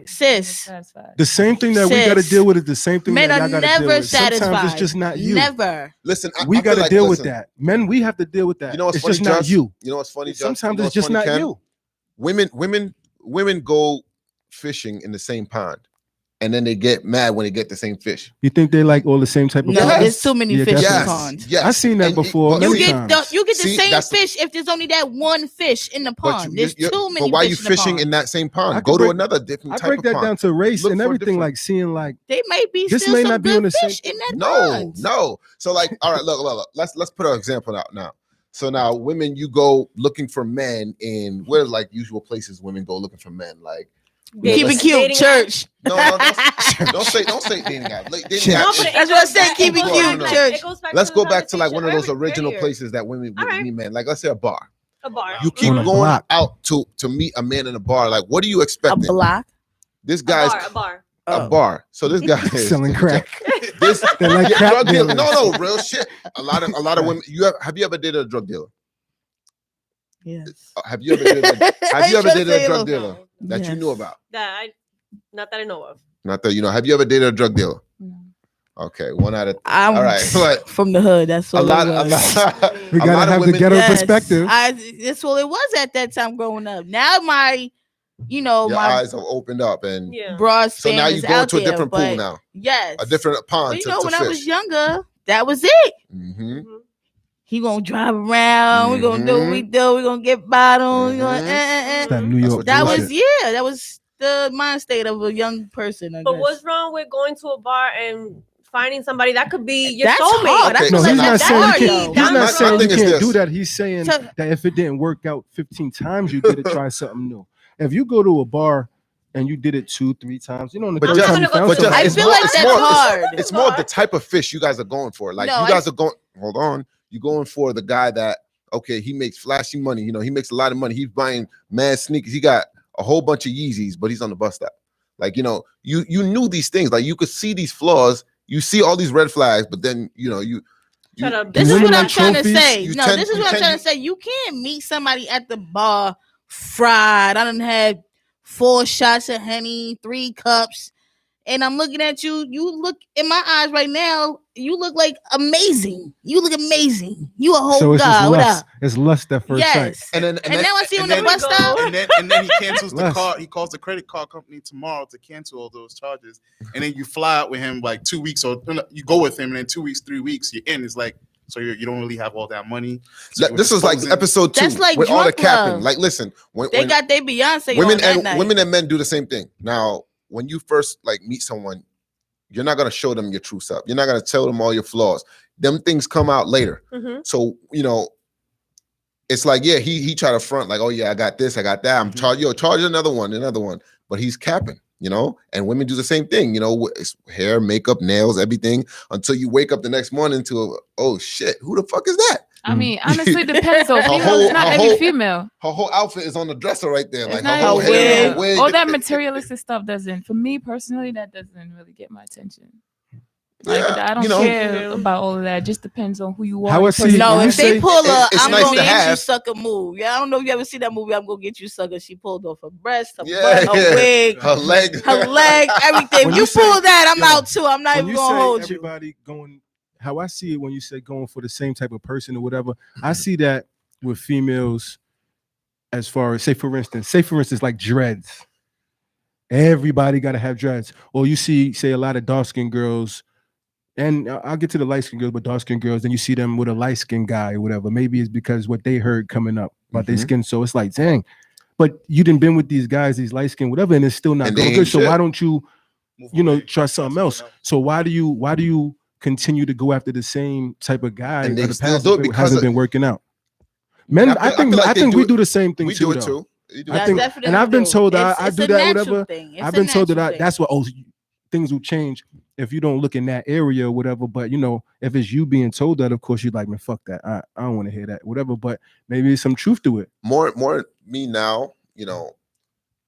sis. The same thing that we gotta deal with is the same thing men that are y'all gotta deal never with. satisfied. Sometimes it's just not you. Never. Listen, we gotta deal with that. Men, we have to deal with that. You know what's it's funny, just not you. You know what's funny? Sometimes it's just not you. Women go fishing in the same pond, and then they get mad when they get the same fish. You think they like all the same type of No, fish? there's too many fish in the pond. Yes, I've seen that before. You get the same fish if there's only that one fish in the pond. There's too many. But why are you fish in the fishing pond. in that same pond? Go to another different type of pond. I break that down to race and everything, like seeing like they might be this still may some not be good on the fish same. in that pond. No. So like, all right, look. Let's put an example out now. So now women, you go looking for men in what are like usual places women go looking for men, like Keep it cute, church. No, don't say dating app. Like, dating Church. app No, but is- it That's what I goes said, back- keep it it goes cute, back- church. it goes back Let's to go the back to like one of those conversation original earlier. places that women All right. meet men. Like let's say a bar. A bar. You keep On a going block. out to meet a man in a bar. Like, what are you A expecting? block. This A guy's bar. A bar. a bar. So this guy is Selling crack. This They're like yeah, crack drug dealer. dealers. No, real shit. A lot of women. Have you ever dated a drug dealer? Yes. Have you ever dated a drug dealer that you Yes. knew about? Not that I know of. Not that you know. Have you ever dated a drug dealer? No. Okay, 1 out of. I'm All right, but from the hood. That's all a lot. it was. We a lot gotta of have the women- ghetto Yes. perspective. That's all it was at that time growing up. Now my, Your my eyes have opened up, and Yeah. broad so span now you is go out into a there, different pool but now, yes, a different pond But you to, know, to when fish. I was younger, that was it. Mm-hmm. He gonna drive around. We gonna do what we do. We gonna get bottles. We gonna, It's that New That's York what That you bullshit. was that was the mind state of a young person. I But guess. what's wrong with going to a bar and finding somebody that could be your That's soulmate? hard. I Okay, feel No, so he's now- not that's saying hard, you though. can't. He's Down not the saying road. you My thing is can't this. do that. He's saying So- that if it didn't work out 15 times, you did it. Try something new. If you go to a bar and you did it 2-3 times, you know, on the But third just- time you I'm gonna found go to- somebody. I it's feel more- like it's that's more- hard. It's more of the type of fish you guys are going for. Like No, you guys are going. Hold on, you going for the guy that he makes flashy money. You know, he makes a lot of money. He's buying mad sneakers. He got a whole bunch of Yeezys, but he's on the bus stop. Like you knew these things. Like you could see these flaws. You see all these red flags, but then you. Shut up. This is women what I'm like trying to trophies? say. You No, tend- this is you what I'm tend- trying to say. You can't meet somebody at the bar fried. I done had 4 shots of Henny, 3 cups, and I'm looking at you. You look in my eyes right now. You look like amazing. You look amazing. You a whole So it's just guy. What lust. up? It's lust at first sight. Yes. And then And now I see you on and the then- bus stop. and then he cancels the Less. car. He calls the credit card company tomorrow to cancel all those charges. And then you fly out with him like 2 weeks, or you go with him, and then 2 weeks, 3 weeks, you're in. It's like, so you don't really have all that money. So this is like disposing- episode 2 That's like with all the drunk capping. love. Like listen, when They got their Beyonce women on that and night. women and men do the same thing. Now, when you first like meet someone, you're not gonna show them your true self. You're not gonna tell them all your flaws. Them things come out later. Mhm. So it's like, yeah, he tried to front like, oh yeah, I got this, I got that. I'm charge another one, but he's capping. And women do the same thing. It's hair, makeup, nails, everything until you wake up the next morning to oh shit, who the fuck is that? I mean, honestly, it depends. So Her female, whole- it's not her every whole- female. Her whole outfit is on the dresser right there, It's like not her whole every hair, female. her wig. All that materialistic stuff doesn't. For me personally, that doesn't really get my attention. Like, Yeah, I don't care about all of that. It just depends on who you are. How I your see- No, when if you they say- pull a, it's I'm nice gonna to get you have. sucker move. Yeah, I don't know if you ever see that movie. I'm gonna get you sucker. She pulled off her breast, her Yeah, butt, her yeah. wig, Her leg, her leg, everything. When You you say- pull that, I'm yo, out too. I'm not When even you gonna say hold you. everybody going, how I see it when you say going for the same type of person or whatever, I see that with females as far as say for instance like dreads. Everybody got to have dreads. Or you see say a lot of dark skinned girls, and I'll get to the light skinned girls, but dark skinned girls, then you see them with a light skinned guy or whatever. Maybe it's because what they heard coming up about their Mhm. skin. So it's like, dang, but you didn't been with these guys, these light skinned whatever, and it's still not And they going ain't good. So shit. why don't you Move you know, away. try something else? So why do you continue to go after the same type of guy And they in the still past do it if because hasn't of- been working out? Men, I I feel think like they do we it- do the same thing we too. do it though. too. You do I it think- too. Definitely and I've been do. told that It's- I it's do a that, natural whatever. thing. It's I've a been told that natural thing. that's what things will change if you don't look in that area or whatever. But if it's you being told that, of course you're like, man, fuck that. I don't want to hear that, whatever. But maybe there's some truth to it. More me now,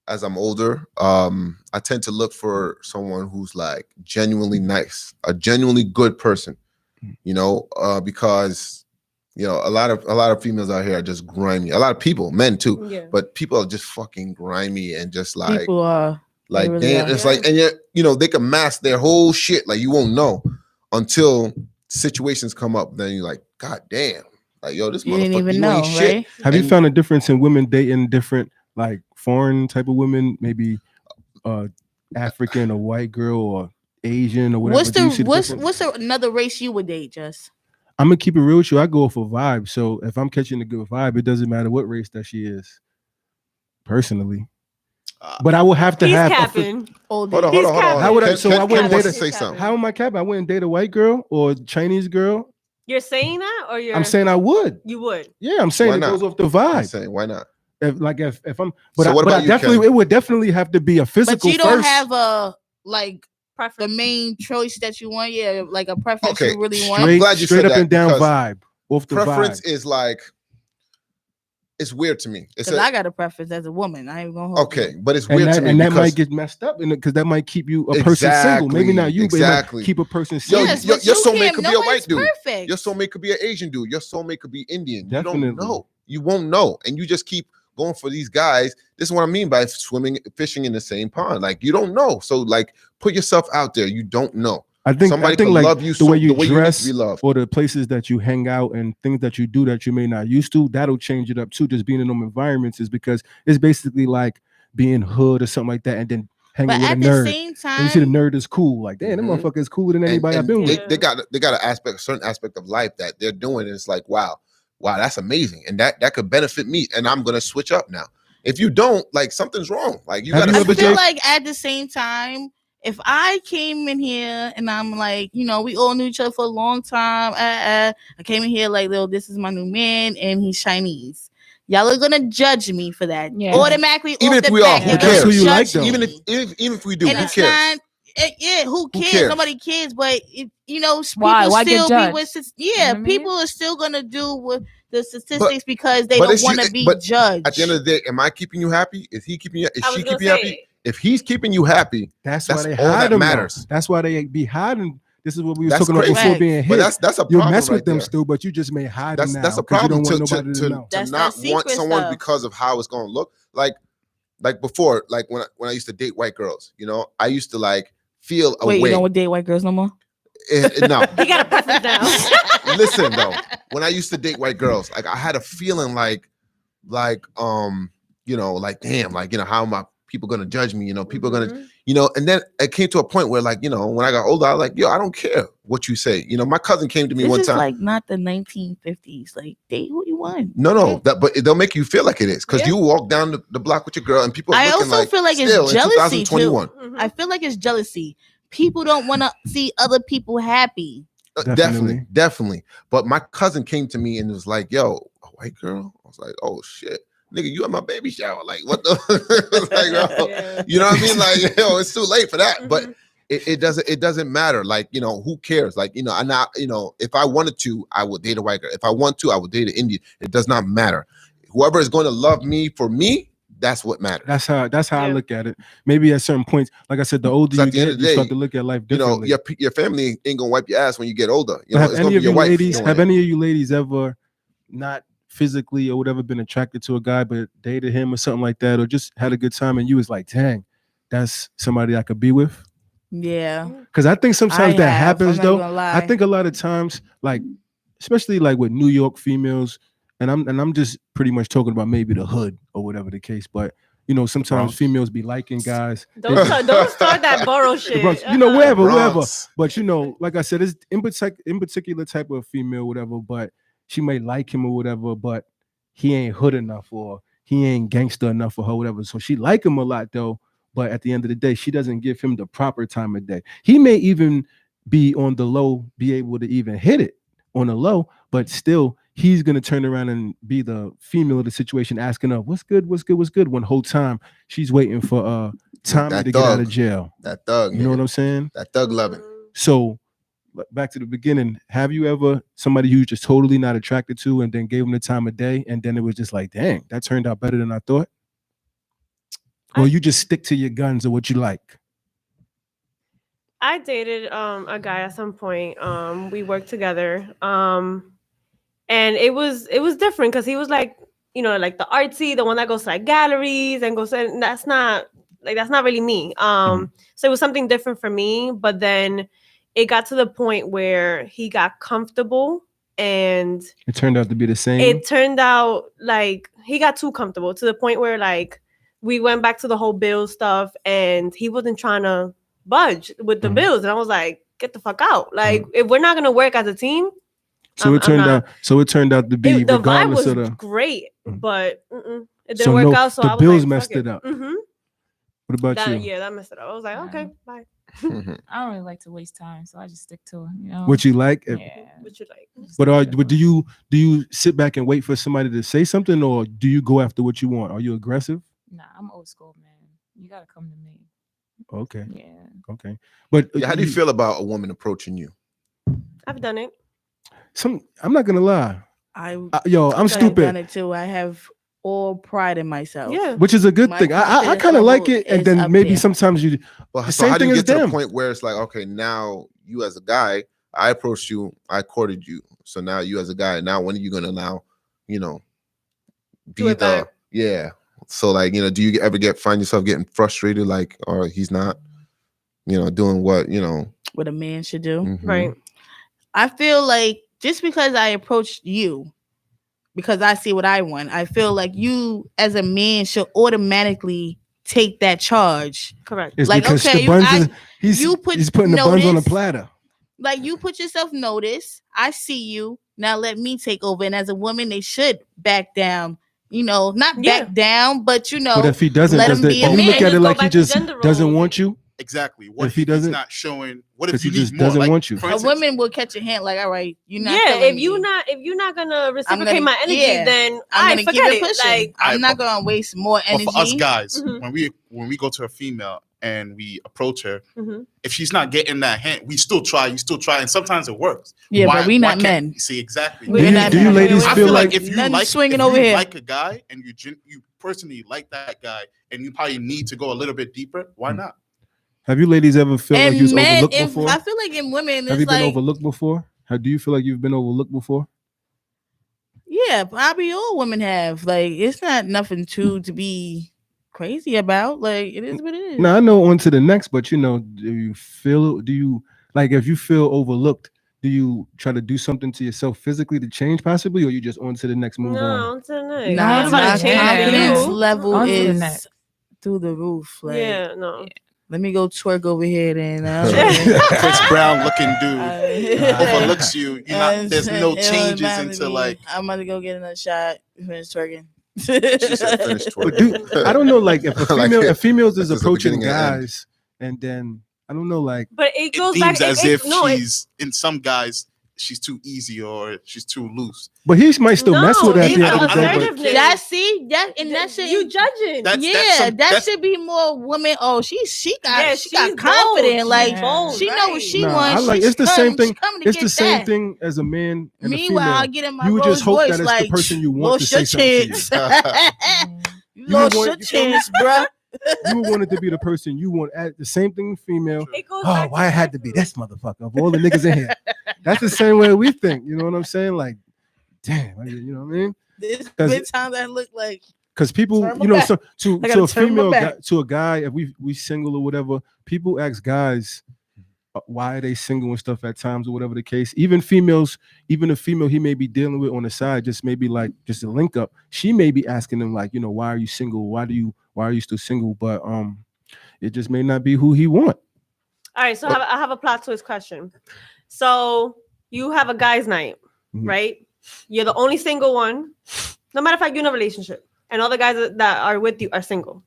as I'm older, I tend to look for someone who's like genuinely nice, a genuinely good person, because a lot of females out here are just grimy. A lot of people, men too, Yeah. but people are just fucking grimy and just like People are. like really damn, are. it's like, and yet they can mask their whole shit. Like you won't know until situations come up. Then you're like, God damn, like yo, this You didn't motherfucker, even you know, ain't shit. right? Have you And- found a difference in women dating different, like foreign type of women, maybe African or white girl or Asian or whatever? What's Do you see the difference? what's another race you would date, Jess? I'm gonna keep it real with you. I go for vibe. So if I'm catching a good vibe, it doesn't matter what race that she is. Personally, but I will have to He's have. capping. Old Hold on, days. hold on, hold on. How would I- Ken- so Ken- I wouldn't Ken wants date to a- say He's something. How am I capping? I wouldn't date a white girl or a Chinese girl You're saying that, or you're? I'm saying I would. You would. Yeah, I'm saying Why it not? goes off the I'm vibe. saying, why not? If I'm, So what but about I you, definitely, Ken? it would definitely have to be a But physical you don't first. have a like the Preference. main choice that you want. Yeah, like a preference Okay, you really I'm want. glad you straight said up that and down because vibe, off the preference vibe. is like, it's weird to me. It's Because I got a preference as a woman. I ain't gonna hold okay, you. but it's And weird that, to me and that because might get messed up in it because that might keep you a person single. Maybe not you, but it exactly. might keep a person Yo, single. Yes, your but you soulmate can't. could be a white Nobody's dude. perfect. Your soulmate could be an Asian dude. Your soulmate could be Indian. Definitely. You don't know. You won't know, and you just keep going for these guys. This is what I mean by fishing in the same pond. Like you don't know. So like, put yourself out there. You don't know. I think Somebody could like love you the way you need dress to be loved. or the places that you hang out and things that you do that you may not used to. That'll change it up too. Just being in them environments is because it's basically like being hood or something like that, and then hanging But with a at the nerd. same And you see the time, nerd is cool. Like, damn, that Mhm. motherfucker is cooler than anybody I've been with. they got a certain aspect of life that they're doing, and it's like, wow, that's amazing, and that could benefit me, and I'm gonna switch up now. If you don't, like, something's wrong. Like you Have gotta you I ever switch feel up. like at the same time, if I came in here and I'm like, we all knew each other for a long time. I came in here like, this is my new man, and he's Chinese. Y'all are gonna judge me for that. Yeah. Automatically, Even off if the we are, bat, who you're But that's gonna who you like, judge though. me. Even if we do, And who it's cares? not. Who cares? cares? Nobody cares. But Why? people Why get still be judged? with. You know what I mean? People are still gonna do with the statistics because they but don't it's you- want to be but judged. At the end of the day, am I keeping you happy? Is he keeping you? Is I she was gonna keeping you happy? say. If he's keeping you happy, That's why that's they all hide that them. matters. That's why they be hiding. This is what we was That's talking about crazy. before being hit. But that's a You'll problem mess with right them there. still, but you just may hide them now. That's a 'cause you problem don't want nobody to know. to That's not that want secret someone stuff. because of how it's going to look. Like before, like when I used to date white girls, I used to like feel a Wait, way. you don't date white girls no more? No, He got a preference now. listen though, when I used to date white girls, like I had a feeling like like damn, like how am I people gonna judge me? People are gonna and then it came to a point where like when I got older, I was like, yo, I don't care what you say. My cousin came to me This one is time. like not the 1950s. Like date who you want. No, but they'll make you feel like it is because Yeah. you walk down the block with your girl and people are I looking also like feel like it's still in jealousy, 2021. I feel like it's jealousy. People don't want to see other people happy. Definitely. But my cousin came to me and was like, yo, a white girl? I was like, oh shit. Nigga, you at my baby shower. Like, what the like, bro, Yeah. you know what I mean? Like, it's too late for that. But Mhm. it doesn't matter. Like, who cares? Like, I'm not, if I wanted to, I would date a white girl. If I want to, I would date an Indian. It does not matter. Whoever is going to love me for me, that's what matters. That's how I Yeah. look at it. Maybe at certain points, like I said, the older 'Cause you at the end get, of the you day, start to look at life differently. your family ain't gonna wipe your ass when you get older. But have it's gonna any be of your you wife ladies, doing have it. any of you ladies ever not physically or whatever been attracted to a guy but dated him or something like that, or just had a good time and you was like, dang, that's somebody I could be with? Yeah. Because I think sometimes that happens I'm not though. gonna lie. I think a lot of times, like especially like with New York females, and I'm just pretty much talking about maybe the hood or whatever the case, but sometimes Bronx. females be liking guys. Don't start that borough shit. Bronx, wherever. Bronx. But like I said, it's in particular type of female, whatever. But she may like him or whatever, but he ain't hood enough or he ain't gangster enough for her, whatever. So she like him a lot though. But at the end of the day, she doesn't give him the proper time of day. He may even be on the low, be able to even hit it on the low, but still he's gonna turn around and be the female of the situation, asking her, what's good? When whole time she's waiting for Tommy That to get out thug. of jail. That thug. You know what nigga. I'm saying? That thug loving. So back to the beginning, have you ever somebody you just totally not attracted to and then gave them the time of day and then it was just like, dang, that turned out better than I thought? Or you just stick to your guns or what you like? I dated a guy at some point. We worked together. And it was different because he was like, like the artsy, the one that goes to like galleries and goes, and that's not really me. So it was something different for me. But then it got to the point where he got comfortable and It turned out to be the same. it turned out like he got too comfortable to the point where like we went back to the whole bill stuff and he wasn't trying to budge with the bills. And I was like, get the fuck out. Like, if we're not going to work as a team. So it turned out to be The vibe regardless was of the great, but it didn't So work no, out. So the I was bills like, messed fuck it up. Mm-hmm. What about you? Yeah, that messed it up. I was like, okay, bye. I don't really like to waste time, so I just stick to it. What you like. Yeah. What you like? But do you sit back and wait for somebody to say something, or do you go after what you want? Are you aggressive? Nah, I'm old school, man. You gotta come to me. Okay. Yeah. Okay. But Yeah, how do you feel about a woman approaching you? I've done it. I'm not gonna lie. I'm I've stupid. done it too. I have all pride in myself. Yeah. Which is a good My thing. I confidence kind of like level it, and is then up maybe there. sometimes you. Well, The so same how do thing you as get to the them. point where it's like, okay, now you as a guy, I approached you, I courted you. So now you as a guy, now when are you gonna now, be Do it back. yeah. So like, do you ever find yourself getting frustrated, like, or he's not, doing what, What a man should do. mhm. Right. I feel like just because I approached you, because I see what I want, I feel like you as a man should automatically take that charge. Correct. It's Like, because okay, the buns. He's put putting the buns on a notice. platter. Like, you put yourself notice. I see you. Now let me take over. And as a woman, they should back down. Not Yeah. back down, but But if he doesn't, let does him that, be a do you look man. at it Just go like he back to just gender doesn't roles. want you? Exactly. What If he he's doesn't- not showing? What if 'Cause he he just needs more? doesn't Like, want you. for A instance, woman will catch a hint, like, all right, you're not. Yeah. feeling If you're me. not gonna reciprocate gonna- my energy, yeah. then I'm I gonna forget keep it. it pushing. Like, I'm not gonna waste more but energy. for us guys, Mhm. when we go to a female and we approach her, mhm. if she's not getting that hint, we still try. You still try, and sometimes it works. Yeah, but we why not can't- men. See, exactly. We're not do you men. ladies I feel feel like- if you Nothing like swinging if over you here. like a guy and you personally like that guy and you probably need to go a little bit deeper, why not? Have you ladies ever felt like you was men, overlooked before? I feel like in women, Have you it's been like, overlooked before? Do you feel like you've been overlooked before? yeah, probably all women have. Like, it's not nothing to be crazy about. Like, it is what it is. Now I know on to the next, but do you like if you feel overlooked, do you try to do something to yourself physically to change possibly, or you just on to the next move on? No, tonight. Nah, I'm about my to change confidence you. level On to the is next. through the roof. Like, Yeah, no. let me go twerk over here then. Chris Brown looking dude overlooks you. There's no changes into like. I'm about to go get another shot. Finish twerking. She said finish But twerking. I don't know, like if a Like female, it. if females is That's the approaching beginning and end. guys, and then I don't know, like But it It goes seems back as it- if no, it- she's in some guys she's too easy or she's too loose. but he might still mess with her at it's the end of the day. But assertiveness. That shit. You judging. That should be more women. Oh, she got she's confident. bold. Like, She's bold, she know what she Nah, wants. I like- She's it's the same thing. She coming to It's get the same that. thing as a man and Meanwhile, a I female. get in my You would just Rolls hope Royce, that it's like, the person you want to lost say your something to you. chance. You lost would your want- chance, bruh. You would want it to be the person you want. At the same thing, female. It goes Oh, back why it had to be this motherfucker of all the niggas in here? That's the same way we think. You know what I'm saying? Like, damn, you know what I mean? There's 'Cause- been times I look like Because people, Turn my you know, back. so I to gotta a turn my female, back. to a guy, if we single or whatever, people ask guys why are they single and stuff at times or whatever the case. Even females, even a female he may be dealing with on the side, just maybe like just a link up. She may be asking him like, why are you single? Why are you still single? But it just may not be who he want. All right, so I have a plot twist question. So you have a guy's night, Mhm. right? You're the only single one. No matter if you're in a relationship, and all the guys that are with you are single.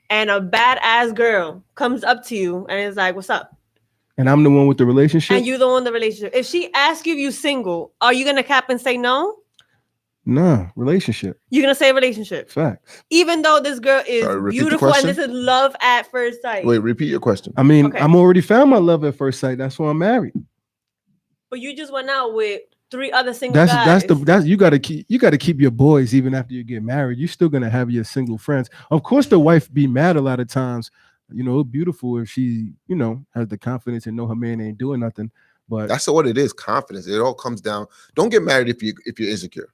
And a badass girl comes up to you and is like, "What's up?" And I'm the one with the relationship. And you the one in the relationship. If she asks you if you single, are you gonna cap and say no? Nah, relationship. You're gonna say relationship, Facts. even though this girl is Sorry, repeat the beautiful and question? this is love at first sight. Wait, repeat your question. I mean, Okay. I'm already found my love at first sight. That's why I'm married. But you just went out with 3 other single guys. That's you gotta keep your boys even after you get married. You're still gonna have your single friends. Of course, the wife be mad a lot of times. It's beautiful if she, has the confidence and know her man ain't doing nothing. But That's what it is. Confidence. It all comes down. Don't get married if you're insecure.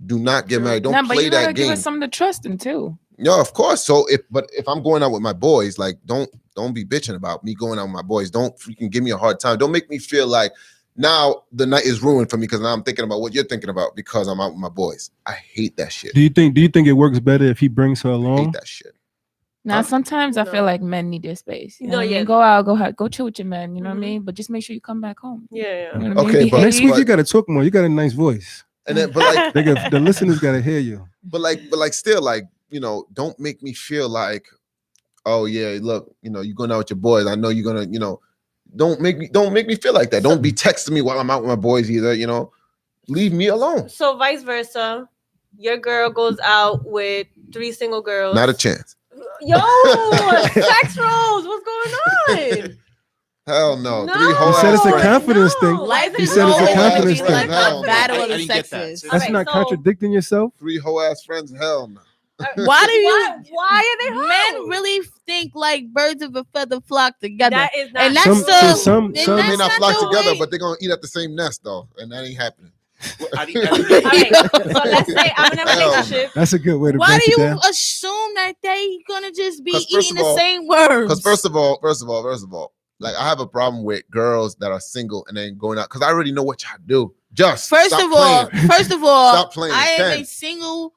Do not get married. Don't But play you gotta that give game. us something to trust in too. Yeah, of course. So if I'm going out with my boys, like don't be bitching about me going out with my boys. Don't freaking give me a hard time. Don't make me feel like now the night is ruined for me because now I'm thinking about what you're thinking about because I'm out with my boys. I hate that shit. do you think it works better if he brings her I along? hate that shit. Now, sometimes I No. feel like men need their space. You No, know what I mean? yeah. Go out, go chill with your men. You know what I Mhm. mean? But just make sure you come back home. Yeah. You know what I mean? Okay, but- Next week Behave. you gotta talk more. You got a nice voice. And then but The listeners gotta hear you. like still like, don't make me feel like oh yeah, look, you going out with your boys. I know you're gonna, don't make me feel like that. Don't be texting me while I'm out with my boys either. Leave me alone. So vice versa, your girl goes out with 3 single girls. Not a chance. Yo, sex roles. What's going on? Hell no. No. 3 whole He said it's a ass confidence thing. Life He is said it's a always gonna confidence be thing. like Hell a no. battle I of the didn't get that. sexes. That's Alright, not so- contradicting yourself. 3 whole ass friends. Hell no. Why do you? Why are they Men really think like birds of a feather flock together? That is not And that's true. the- some and Some may that's not not flock the together, way- but they're gonna eat at the same nest though, and that ain't happening. I didn't All right, so let's say I'm in a Hell no. relationship. That's a good way to Why break do it you down. assume that they gonna just be 'Cause first eating of all- the same words? Because first of all, like I have a problem with girls that are single and then going out because I already know what y'all do. Just First stop of all, playing. Stop playing. I am Ken. a single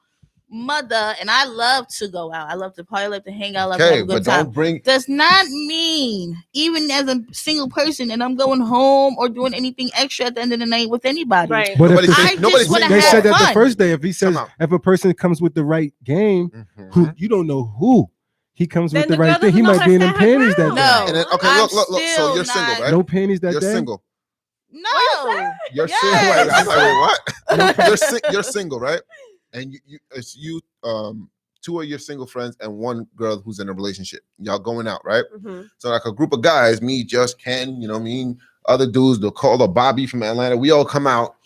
mother, and I love to go out. I love to party, I love to hang out, I love to have Okay, a but good time. don't bring. Does not mean, even as a single person, and I'm going home or doing anything extra at the end of the night with anybody. Right. But if Nobody's the- I saying- nobody's just wanna saying they have said that the fun. first day, if he says Come on. if a person comes with the right game, Mhm. who you don't know who he comes Then with the the girl right thing. He doesn't know might be in her them stand her panties that ground. day. No. And then, okay, I'm look. So still you're single, not- right? No panties that You're day. single. No. You're Yes. single. Wait, I'm like, wait, what? You're single, right? And it's you, 2 of your single friends and 1 girl who's in a relationship. Y'all going out, right? Mhm. So like a group of guys, me, just Ken, me, other dudes, they'll call the Bobby from Atlanta. We all come out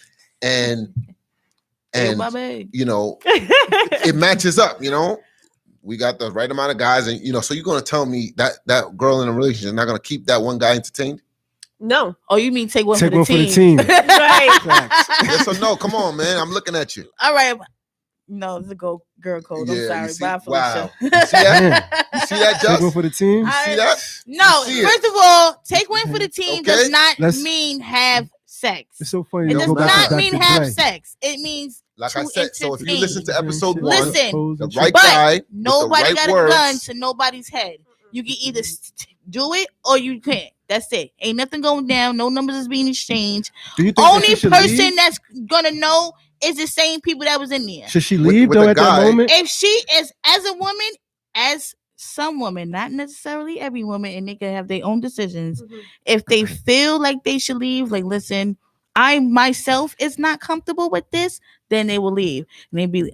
and Hey, Bobby. it matches up, We got the right amount of guys, and so you're gonna tell me that girl in a relationship is not gonna keep that one guy entertained? No. Oh, you mean take one Take for one the for the team? team. Right. Yes or no? Come on, man. I'm looking at you. All right. No, it's a girl code. Yeah, I'm you sorry. see? Bye, Wow. Felicia. You see that? You see that, Take one Just? for the team. You see that? No, You see it? first of all, take one for the team Okay. does not Let's- mean have sex. It's so funny. It to does go back not to mean Dr. have Dre. sex. It means Like to I said, so if you entertain. listen to episode Shit. 1, Listen, the But right but guy, with nobody the right got words, a gun to nobody's head. You can either do it or you can't. That's it. Ain't nothing going down. No numbers is being exchanged. Do you think that Only she should person leave? that's gonna know is the same people that was in there. Should she with leave a though at guy- that moment? If she is as a woman, as some women, not necessarily every woman, and they can have their own decisions. Mhm. If they feel like they should leave, like listen, I myself is not comfortable with this, then they will leave.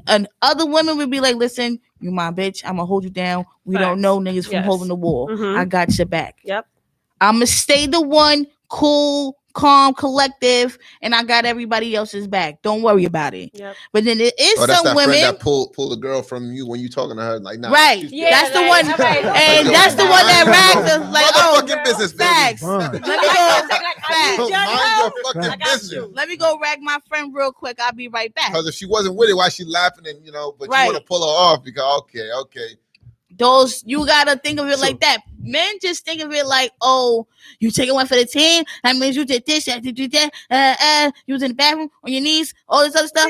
And other women would be like, listen, you my bitch, I'm gonna hold you down. We don't Facts. know niggas from Yes. holding the wall. Mhm. I got your back. Yep. I'm gonna stay the one, cool, calm, collective, and I got everybody else's back. Don't worry about it. Yep. But then it is Oh, that's some that women. friend that pull the girl from you when you talking to her. Like, nah, Right. she's- Yeah, That's the like, one. all right, And Yo, that's the one that mind rags your us like, oh, motherfucking business, baby. facts. Fine. Let me Like, go. like, I Facts. need your Mind help. your fucking I got business. you. Let me go rag my friend real quick. I'll be right back. Because if she wasn't with it, why she laughing and but Right. you want to pull her off because okay. Those you gotta think of it like that. Men just think of it like, oh, you taking one for the team. That means you did this, you did that. You was in the bathroom on your knees, all this other stuff.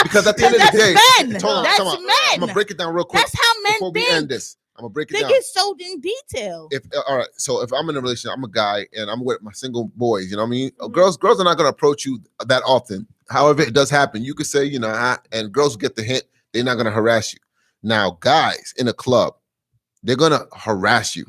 Because at the end of the That's day, men. hold on, That's come on. men. I'm gonna break it down real quick That's how men before we think. end this. I'm gonna break it They down. get so in detail. If all right, so if I'm in a relationship, I'm a guy and I'm with my single boys. You know what I mean? Mm-hmm. Girls are not gonna approach you that often. However, it does happen. You could say, and girls get the hint. They're not gonna harass you. Now, guys in a club, they're gonna harass you.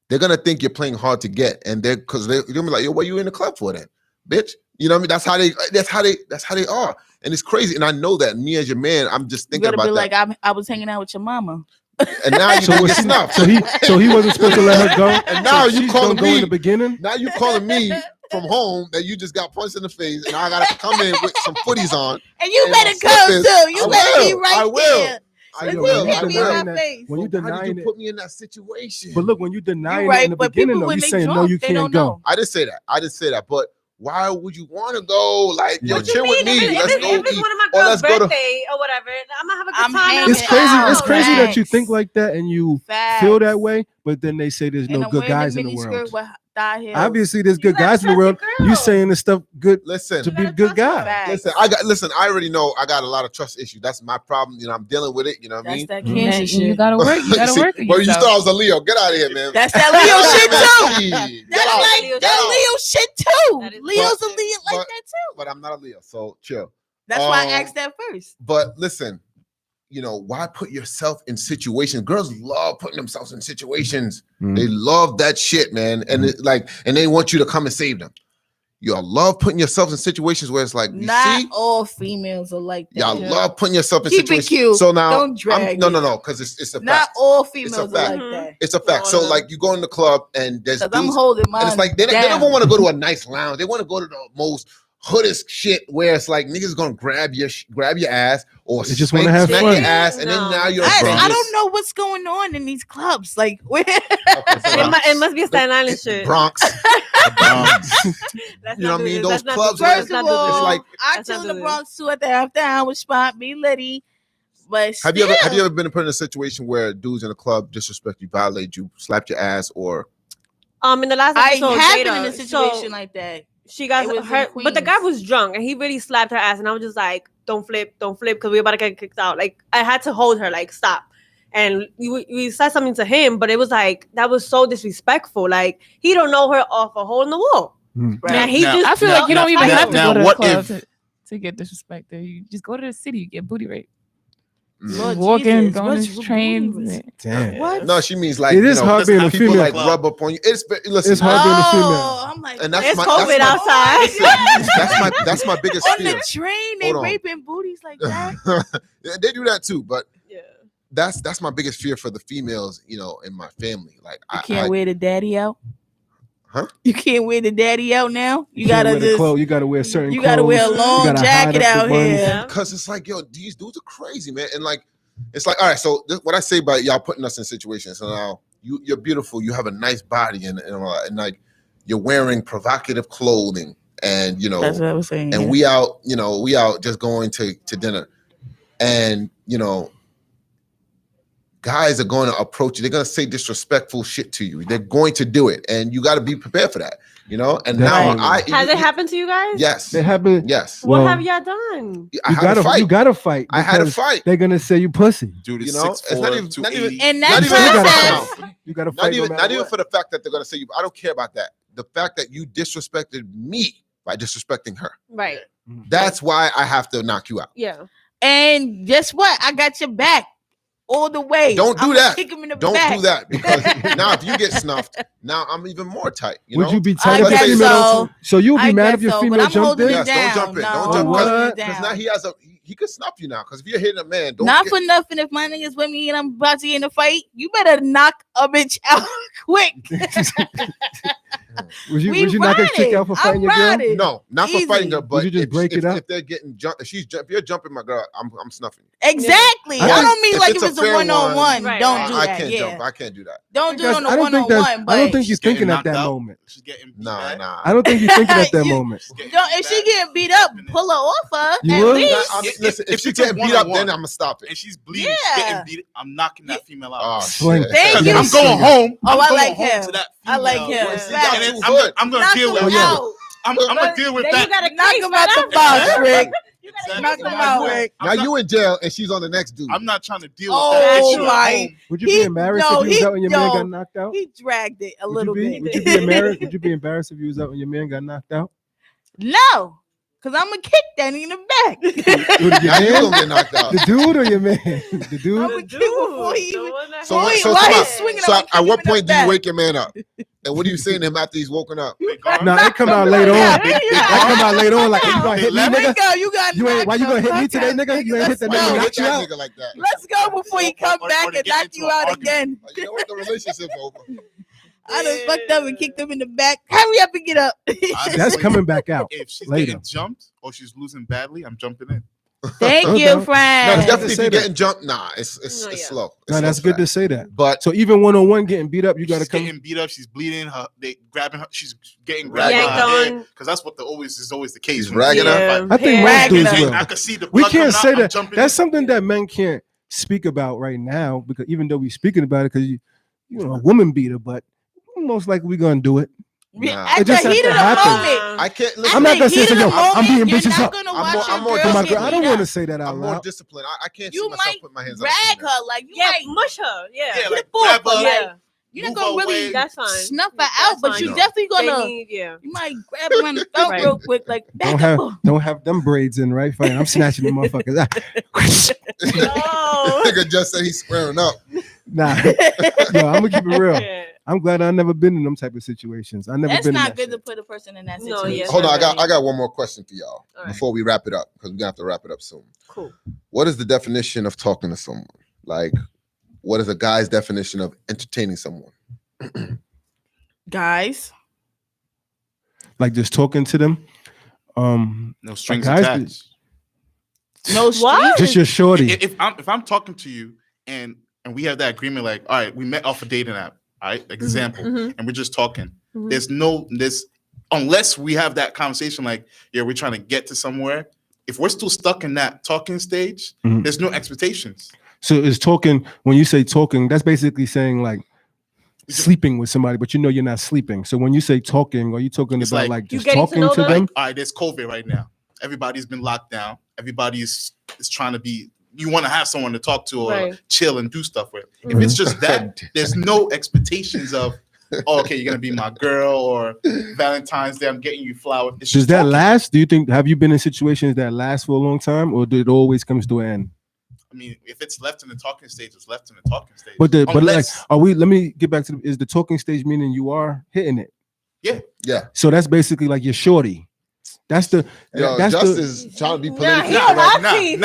They're gonna think you're playing hard to get, and they're gonna be like, "Yo, what you in the club for then, bitch?" You know what I mean? That's how they are, and it's crazy. And I know that. Me as your man, I'm just You thinking gotta about be that. like, I was hanging out with your mama. And now you So gonna was get he, snuffed. so he wasn't supposed to let her go. And now So you she's calling gonna go in me. the beginning. Now you calling me from home that you just got punched in the face, and I gotta come in with some footies on. And you And better my come slippers. too. You I better be will. right I will. there. I Look will. at me I in my will. that, face. when you Why did denying you it, put me in that situation? but look, when you denying You're it in right, the but beginning, people though, when you they saying no, drunk, you they can't don't go. know. I didn't say that. But why would you want to go? Like, yo, What chill with me. If Let's it's go one of eat. my Or girls' let's go to. birthday or whatever, I'm gonna have a good I'm time. hanging and It's I'm crazy. out. It's crazy that you Facts. think like that and you Facts. feel that way, but then they say there's And no I'm good wearing guys a in the mini world. skirt with thigh heels. Obviously, there's You good gotta guys in the trust world. your You girl. saying this stuff good Listen, to be a gotta good trust her. guy. Facts. listen. I already know I got a lot of trust issues. That's my problem. I'm dealing with it. You know what I That's mean? that And cancer you shit. gotta work. You gotta See, work on well, you yourself. thought I was a Leo. Get out of here, man. That's that Leo shit too. Shit. That's Get out. like Leo Get out. that Leo shit too. That is Leo's a bullshit. Leo like But- that too. But I'm not a Leo, so chill. That's why I Um, asked that first. But listen, why put yourself in situations? Girls love putting themselves in situations. They love that shit, man. And and they want you to come and save them. Y'all love putting yourselves in situations where it's like, not all females are like that. Y'all love putting yourself in Keep situations. it cute. So now, don't drag no, because it's a fact. Not all females are fact. like that. It's a fact. So like you go in the club and there's dudes, I'm holding mine. And it's like they don't want to go to a nice lounge. They want to go to the most hoodest shit where it's like niggas gonna grab your ass or they just want to have fun. Your ass, and then now you're. I don't know what's going on in these clubs. Like where? It must be a Staten Island shit. Bronx. You know what I mean? Those clubs. First of all, it's like I chill in the Bronx too at the after hour spot. Be litty. But have you ever been put in a situation where dudes in a club disrespect you, violate you, slapped your ass, or? In the last episode, I have been in a situation like that. She got hurt, but the guy was drunk and he really slapped her ass, and I was just like, "Don't flip, because we're about to get kicked out." Like I had to hold her, like stop. And we said something to him, but it was like that was so disrespectful. Like he don't know her off a hole in the wall. Right. And he just I feel like you don't even have to go to the what club to get disrespected. You just go to the city, you get booty raped. Lord Walking, Jesus, going to trains. Damn. What? No, she means like it is hard being a people female. like rub up on you. Listen, It's hard being a female. I'm like, and that's it's my, COVID that's my, outside. that's my biggest on fear. the train, they Hold on. raping booties like that. They do that too, but Yeah. that's my biggest fear for the females, in my family. Like You can't wear the daddy out. Huh? You can't wear the daddy out now. You can't gotta wear the just. clothes. You gotta wear certain. You gotta wear a clothes. long You gotta jacket hide up out the buns. here. because it's like, yo, these dudes are crazy, man. And like, it's like, all right. So what I say about y'all putting us in situations. So now you're beautiful. You have a nice body, and like you're wearing provocative clothing, and That's what I was saying. and we out just going to dinner, and guys are going to approach you. They're going to say disrespectful shit to you. They're going to do it, and you got to be prepared for that. And Definitely. now Has it happened to you guys? Yes, They happen. yes. What Well, have y'all done? I had to fight. You gotta fight. I had to because fight. They're gonna say you pussy. Dude, It's it's not even 6'4", not even. 280. And Not that's even You gotta process. fight. You gotta fight. Not even for the fact that they're going to say you. I don't care about that. The fact that you disrespected me by disrespecting her. Right. That's why I have to knock you out. Yeah. And guess what? I got your back all the way. Don't do I'ma that. Kick him in the Don't back. do that, because now if you get snuffed, now I'm even more tight. Would you be I tight if guess your female? so. So you would be I mad guess if your so, female but I'm jumped holding in? it Yes, don't jump in. down. Don't No, jump I'm holding it because down. now he could snuff you now. Because if you're hitting a man, don't Not get, for nothing. If my niggas with me and I'm about to get in a fight, you better knock a bitch out quick. Would you We not get kicked riding. out for I'm fighting your girl? riding. no, not for Easy. fighting her, but Would you just if, break it up? if they're getting jumped, if you're jumping my girl, I'm snuffing you. Exactly. I I think don't mean if like it's if a it's a fair one-on-one. one, Right, Don't right. do I that. can't Yeah. jump. I can't do that. Don't do it on a I don't think one-on-one. that's. I don't think She's you're getting thinking at knocked that out. moment. She's getting beat Nah, back. nah. I don't think you're thinking at that You- moment. She's getting Don't, beat if she back. getting beat up, pull her off her. You at would? least. Listen, if If she it's a getting beat up, one-on-one, then I'm gonna stop it. And she's bleeding. Yeah. She's getting beat. I'm knocking that female out. Oh, Sling. shit. Thank Because you. I'm going home. Oh, I'm I going like home him. to that I like female. him. Well, see, Facts. y'all And too then hood. I'm gonna Knock deal him with out. I'm gonna deal with Then that. you gotta Knock case him right out the after. box, Rick. You Exactly. Knock him case out, right Rick. Now you in jail and she's on the next dude. I'm not trying to deal Oh, with that issue my. at home. Would you He- be embarrassed no, if you was he- out and your man yo, got knocked out? He dragged it a Would little you be? bit. Would you be embarrassed? Would you be embarrassed if you was out and your man got knocked out? No, because I'm going to kick that in the back. Would your Now you man? gonna get knocked out. The dude or your man? The dude? I'm The going to kick before he the even. one that So Wait, what? So why come he on. swinging So up and at what kicking him point in do the you back? wake your man up? And what are you saying to him after he's woken up? They gone. Nah, it come out later on. That come out later on. Like, you gonna hit me, Let me nigga? Rico, you got You ain't. Why you gonna hit me knocked today, out. nigga? You ain't hit the Let's nigga go. who Hit knocked you that out. nigga like that. Let's go before he come Or back to and get knock into you an out argument. again. Like, you know what? The relationship's over. I done fucked up and kicked him in the back. Hurry up and get up. Honestly, That's coming back out. If she's later. getting jumped or she's losing badly, I'm jumping in. Thank No you, doubt. No, friend. definitely if say you're that. getting jumped, nah, it's No, yeah. slow. It's No, slow that's for good that. to say that. But So even one-on-one getting beat up, you gotta She's come. getting beat up. She's bleeding. They grabbing her. She's getting Yanked grabbed by her on. hair because that's what is always the case. She's when ragging she's her. in a fight. I think Yeah. most Ragging dudes up. And will. I can see the We blood can't coming say out, I'm that. jumping That's in. something that men can't speak about right now because even though we're speaking about it, because you know, a woman beater, but most likely we're gonna do it. Nah. At It the just has heat to of the happen. moment. I can't At listen. I'm not the gonna say, heat of yo, the I'm moment, beating you're bitches not up. gonna I'm watch more- your I'm more girl For my get girl, I beat don't up. want to say that out I'm more loud. disciplined. I can't see You myself might putting my hands on drag female. her like you Yeah, might mush her. Yeah. Yeah, like flip off grab her, her. like, Yeah. You're not move gonna away. really That's fine. snuff her That's out, but fine. you No. definitely They gonna. need, yeah. You might grab her on the throat Right. real quick, like back Don't up. have them braids in, right? Fine. I'm snatching the motherfuckers. Oh. Nigga just said he's squaring up. Nah, yo, I'm gonna keep it real. Yeah. I'm glad I've never been in them type of situations. I never That's been in not that good to shit. put a person in that No, situation. yeah, Hold on, not I got one more question for y'all All right. before we wrap it up because we're gonna have to wrap it up soon. Cool. What is the definition of talking to someone? Like, what is a guy's definition of entertaining someone? Guys, Like just talking to them. No strings guys attached. no What? strings. Just your shorty. If I'm talking to you and we have that agreement, like, all right, we met off a dating app, all right, example, Mhm. and we're just talking. Mhm. There's unless we have that conversation, like, yeah, we're trying to get to somewhere. If we're still stuck in that talking stage, Mhm. there's no expectations. So is talking, when you say talking, that's basically saying like sleeping with somebody, but you know you're not sleeping. So when you say talking, are you talking It's about like like you just getting to talking know to them? them? Like, all right, there's COVID right now. Everybody's been locked down. Everybody is trying to be. You want to have someone to talk to or Right. chill and do stuff with. If Mhm. it's just that, there's no expectations of, oh, okay, you're gonna be my girl, or Valentine's Day, I'm getting you flowers. It's Does just that talking. last? Do you think, have you been in situations that last for a long time, or did it always comes to an end? I mean, if it's left in the talking stage, it's left in the talking stage. But like, Unless- are we? Let me get back to is the talking stage meaning you are hitting it? Yeah. So that's basically like your shorty. That's the Yo, that's Just the is trying to be Nah, politically he correct. on Nazi.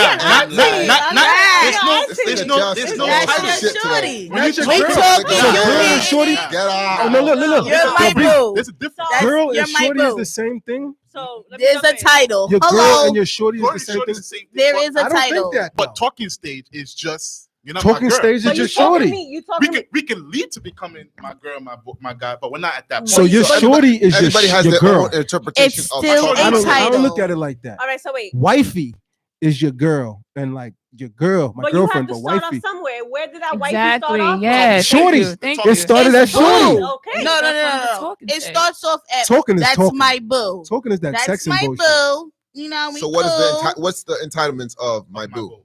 There's no Just title. That's shit your today. shorty. When you just We girl, talking, so you girl and hitting shorty. it. Get out. Oh no, look. You're my Yo, B, boo. There's a difference. That's- girl you're and my shorty is boo. the same thing. So let me There's jump a in. title. Your girl Hello. and your shorty is Girl the and same shorty thing. is the same thing. There is a I don't title. think that. But though. talking stage is just you're not Talking my girl. stage is But you just talking to shorty. me. You We talking to can we can lead to becoming my girl, my guy, but we're not at that point. So your So shorty is Everybody has your their girl. own interpretation It's of still talking. I a don't title. look at it like that. All right, so wait. Wifey is your girl, and like your girl, my But you have girlfriend, to but start wifey. off somewhere. Where did that wifey Exactly. start off? Yeah. Shorty. Thank It you. started It's at shorty. boo. Okay. No. That's on the talking It stage. starts off at Talking is that's talking. my boo. Talking is that That's sex my and bullshit. boo. You know, we So what is cool. what's the entitlements of my boo?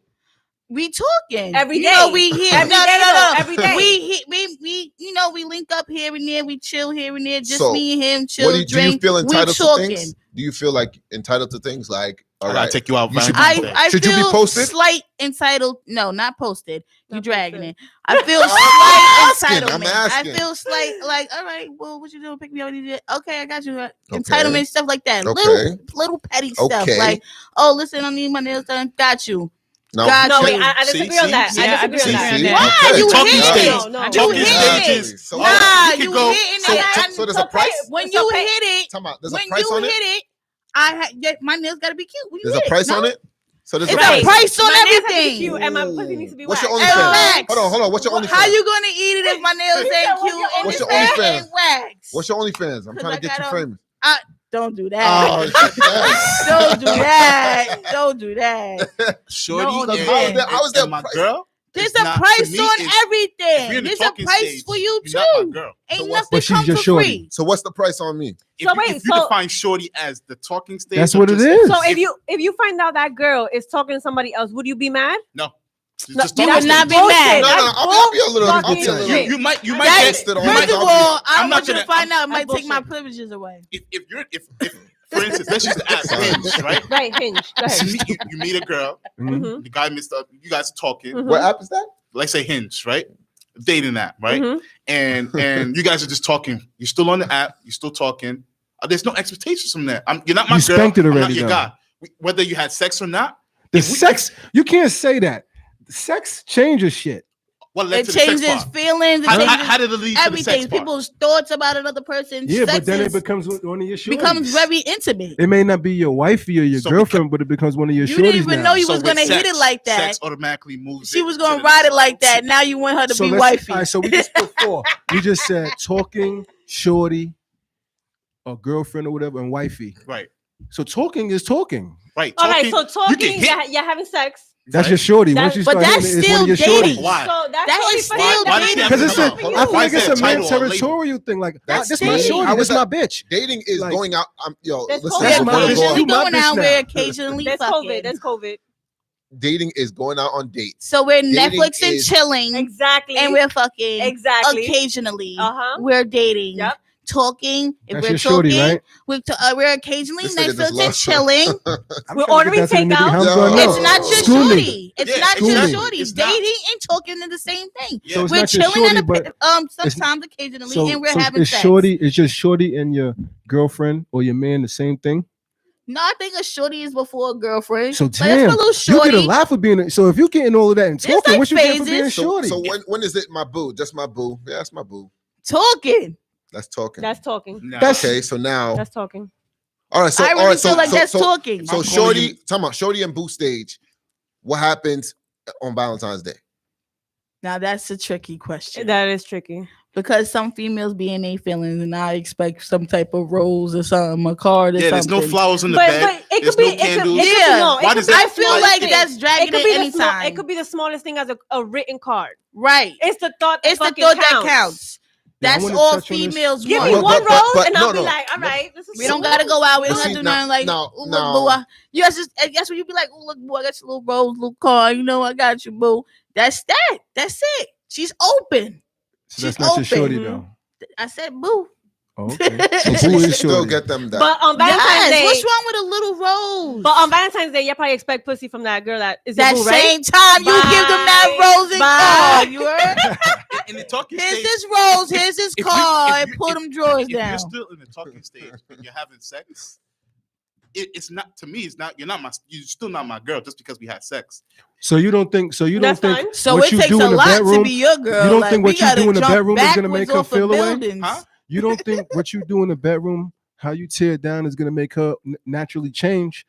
We talking Every You know, day. we here. Every no, day, no, no, though. no. Every day. We you know, we link up here and there. We chill here and there. Just So, me and him. Chill, What do you drink. feel we entitled to talking. things? Do you feel like entitled to things? Like, all I gotta right, take you out. You should Valentine's Day. I Should you be feel posted? slight entitled. No, not posted. You Not dragging posted. it. I feel I'm slight asking, I'm entitlement. asking. I feel slight like, all right, well, what you doing? Pick me up. Okay, I got you. Okay. Entitlement stuff like that. Okay. Little petty stuff Okay. like, oh, listen, I need my nails done. Got you. No, God, No, can- wait. I See, disagree on that. see? Yeah, I disagree on that. See? Why? Okay. You Talking hitting stage. it. No, You Talking hitting stages. it. So Nah, what- you go- hitting so- it. so there's a price? When So you pay. hit it, Come on, there's a when price you on hit it. it, my nails gotta be cute. When you There's a hit price no? on it. So there's It's a a price. price on My nails have to be everything. cute, and my pussy needs to be What's waxed. your And OnlyFans? wax. Hold on. What's your OnlyFans? How you gonna eat it if my nails You said, ain't what's cute your and What's it's your OnlyFans? and wax? What's your OnlyFans? I'm 'Cause trying I to get you got 'em. famous. Don't do that. Oh, shit. Don't do that. Don't do that. Shorty No, and, because how is that and my price? girl. There's It's a not- to price me, on it's- if you're everything. in the There's a talking price stage, for you you're not my too. girl. Ain't So what's- nothing But she's come your for shorty. free. So what's the price on me? If, So you, wait, if you so- define shorty as the talking stage, That's or what it just- is. So if you find out that girl is talking to somebody else, would you be mad? No. It's No, just You talking would not be stage. mad. No, I'll be a little. That's I'll be a bullshit. little. You might That's- get. First First of all, I I'm don't not want you to gonna- find out. It that's might take my bullshit. privileges away. If you're for instance, let's use the app Hinge, right? Right, Hinge. Go ahead. You meet a girl, Mhm. the guy missed up, you guys are talking. Mhm. What app is that? Let's say Hinge, right? Dating app, right? Mhm. And you guys are just talking. You're still on the app. You're still talking. There's no expectations from that. You're not my You girl. spanked it I'm not already, your though. guy. Whether you had sex or not. The if we- sex, you can't say that. Sex changes shit. What led It to the sex changes part? feelings. It How changes did it lead to the everything. sex part? People's thoughts about another person. Yeah, Sex but then it is- becomes one of your shorties. becomes very intimate. It may not be your wifey or your So girlfriend, but it becomes one of your You shorties didn't even now. know you So was with gonna hit it like that. Sex automatically moves. She it was to gonna the ride next it like that. Now you want her to So be let's- wifey. all right, so we just put four. We just said talking, shorty, or girlfriend or whatever, and wifey. Right. So talking is talking. Right. All right, so You talking, can hit. you're having sex. That's Right. your shorty. That- Once you but start that's hitting it, it's one of your still dating. shorties. Why? So that's That shorty is for still him. Why That's does she have Because to it's come a, out? for I you. feel Why like is it's there a a man title or a label? territorial thing. Like That's that's my dating. shorty. How That's is that- my bitch. Dating is Like- going out. Yo, There's listen. COVID. I'm gonna go occasionally out. You my going bitch out now. where occasionally There's fucking. COVID. There's COVID. dating is going out on dates. So we're Dating Netflix and is- chilling, Exactly. and we're fucking exactly. occasionally. We're dating. Yep. Talking. If That's we're your shorty, talking, right? we're occasionally This nigga just Netflix and lost- chilling. I'm We're trying to get ordering that to the nigga. takeout. How I'm Yo. going It's out. not just School me. shorty. It's Yeah, not exactly. just shorty. It's not. Dating and talking are the same thing. Yeah. So it's We're not just chilling shorty, and but sometimes occasionally, so, and we're so having it's sex. shorty. It's just shorty and your girlfriend or your man the same thing. No, I think a shorty is before a girlfriend. So Like, damn, that's a little you shorty. get a lot for being. So if you getting all of that and There's talking, like what you getting for being phases. shorty? So when is it my boo? Just my boo. Yeah, that's my boo. Talking. That's talking. That's talking. Nah. That's- Okay, so now, That's talking. all right. So I all really right. feel So like that's so, talking. so I'm calling shorty, you- talking about shorty and boo stage. What happens on Valentine's Day? Now that's a tricky question That is tricky. because some females be in their feelings, and I expect some type of rose or something, a card or Yeah, there's something. no flowers in the But bed. it There's could be. no candles. Yeah. No, Why it could does be that- I feel smallest like thing. that's dragging It could it be anytime. It could be the smallest thing as a written card. Right. It's the thought. It's the fucking thought that counts. Yeah, I That's wanna all touch on this. females Give me want. But- one rose, but and I'll no, be no. like, all right, this is. We don't gotta go out. We But don't have see, to do now- nothing like, now- "Ooh, look, now- boo. You guess when you be like, oh, look, boo, I got your little rose, little card. You know, I got you, boo. That's that. That's it. She's open. So that's She's not your shorty open. though. I said, boo. Oh, okay. So She boo should is still shorty. get them that. But on Valentine's Yes. Day, What's wrong with a little rose? But on Valentine's Day, you probably expect pussy from that girl that is your that boo, right? same time you give them that Bye. rose and Bye. card, you heard? In the talking Here's stage, this rose. Here's this if you- card. if you- Pull if- them drawers if down. you're still in the talking stage and you're having sex, it's not, to me. It's not. You're still not my girl just because we had sex. So you don't think? So you don't That's think? fine. So what it you takes do a in the lot bedroom, to be your girl. you don't Like, think we what you gotta do in the jump bedroom is gonna make backwards her off of feel away? buildings. Huh? You don't think what you do in the bedroom, how you tear it down, is gonna make her naturally change?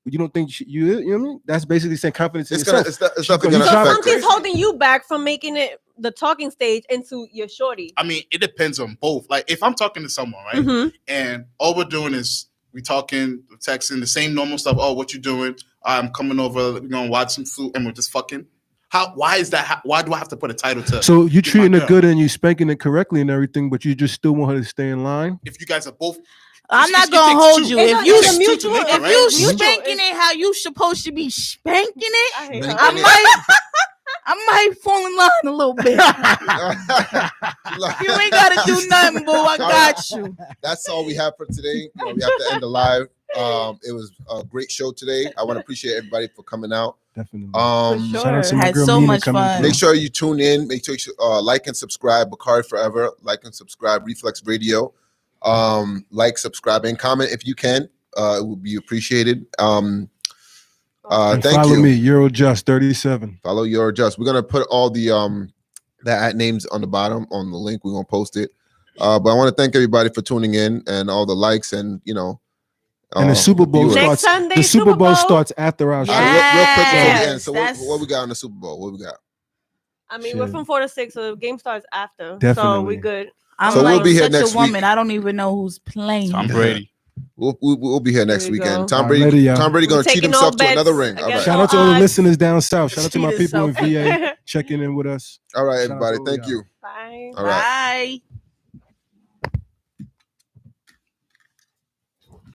You don't think you know what I mean? That's basically saying confidence in it's gonna, yourself. it's definitely gonna gonna So affect something's it. holding you back from making it the talking stage into your shorty. I mean, it depends on both. Like if I'm talking to someone, right, Mhm. and all we're doing is we talking, texting, the same normal stuff. Oh, what you doing? I'm coming over. We're gonna watch some food, and we're just fucking. Why is that? Why do I have to put a title to? So you Get my treating her girl. good and you spanking it correctly and everything, but you just still want her to stay in line. If you guys are both, I'm not it gonna takes hold two. you. It's If a- you it's a Two mutual. to make it, if right? you Mutual. spanking it how you supposed to be spanking it, I hate Make her. I might fall in line a little bit. You ain't gotta do nothing, boo. I got you. That's all we have for today. We have to end the live. It was a great show today. I want to appreciate everybody for coming out. Definitely. For Shout out to sure. my Had girl so Mina much coming fun. through. Make sure you tune in. Make sure you like and subscribe. Bakare4ever. Like and subscribe. Reflex Radio. Like, subscribe, and comment if you can. It would be appreciated. And Thank follow you. me, Eurojust37. Follow your adjust. We're gonna put all the ad names on the bottom on the link. We're gonna post it. But I want to thank everybody for tuning in and all the likes and And the Super Bowl viewers. Next starts. Sunday, The Super Super Bowl Bowl. starts after our show. All right, real quick before we Yes, end. So that's- what we got on the Super Bowl? What we got? I mean, we're Shit. from 4 to 6, so the game starts after. So Definitely. we good. I'm So we'll like be here such next a woman. week. I don't even know who's playing. Tom Brady. We'll be here next There you weekend. go. Tom Alrighty, Brady. y'all. Tom Brady We're gonna cheat taking himself no to another bets ring. All against right. Shout out to all the odds. listeners down south. Shout out to my Cheated people in so VA checking in with us. All right, Shout out to everybody. all Thank y'all. you. Bye. All right. Bye.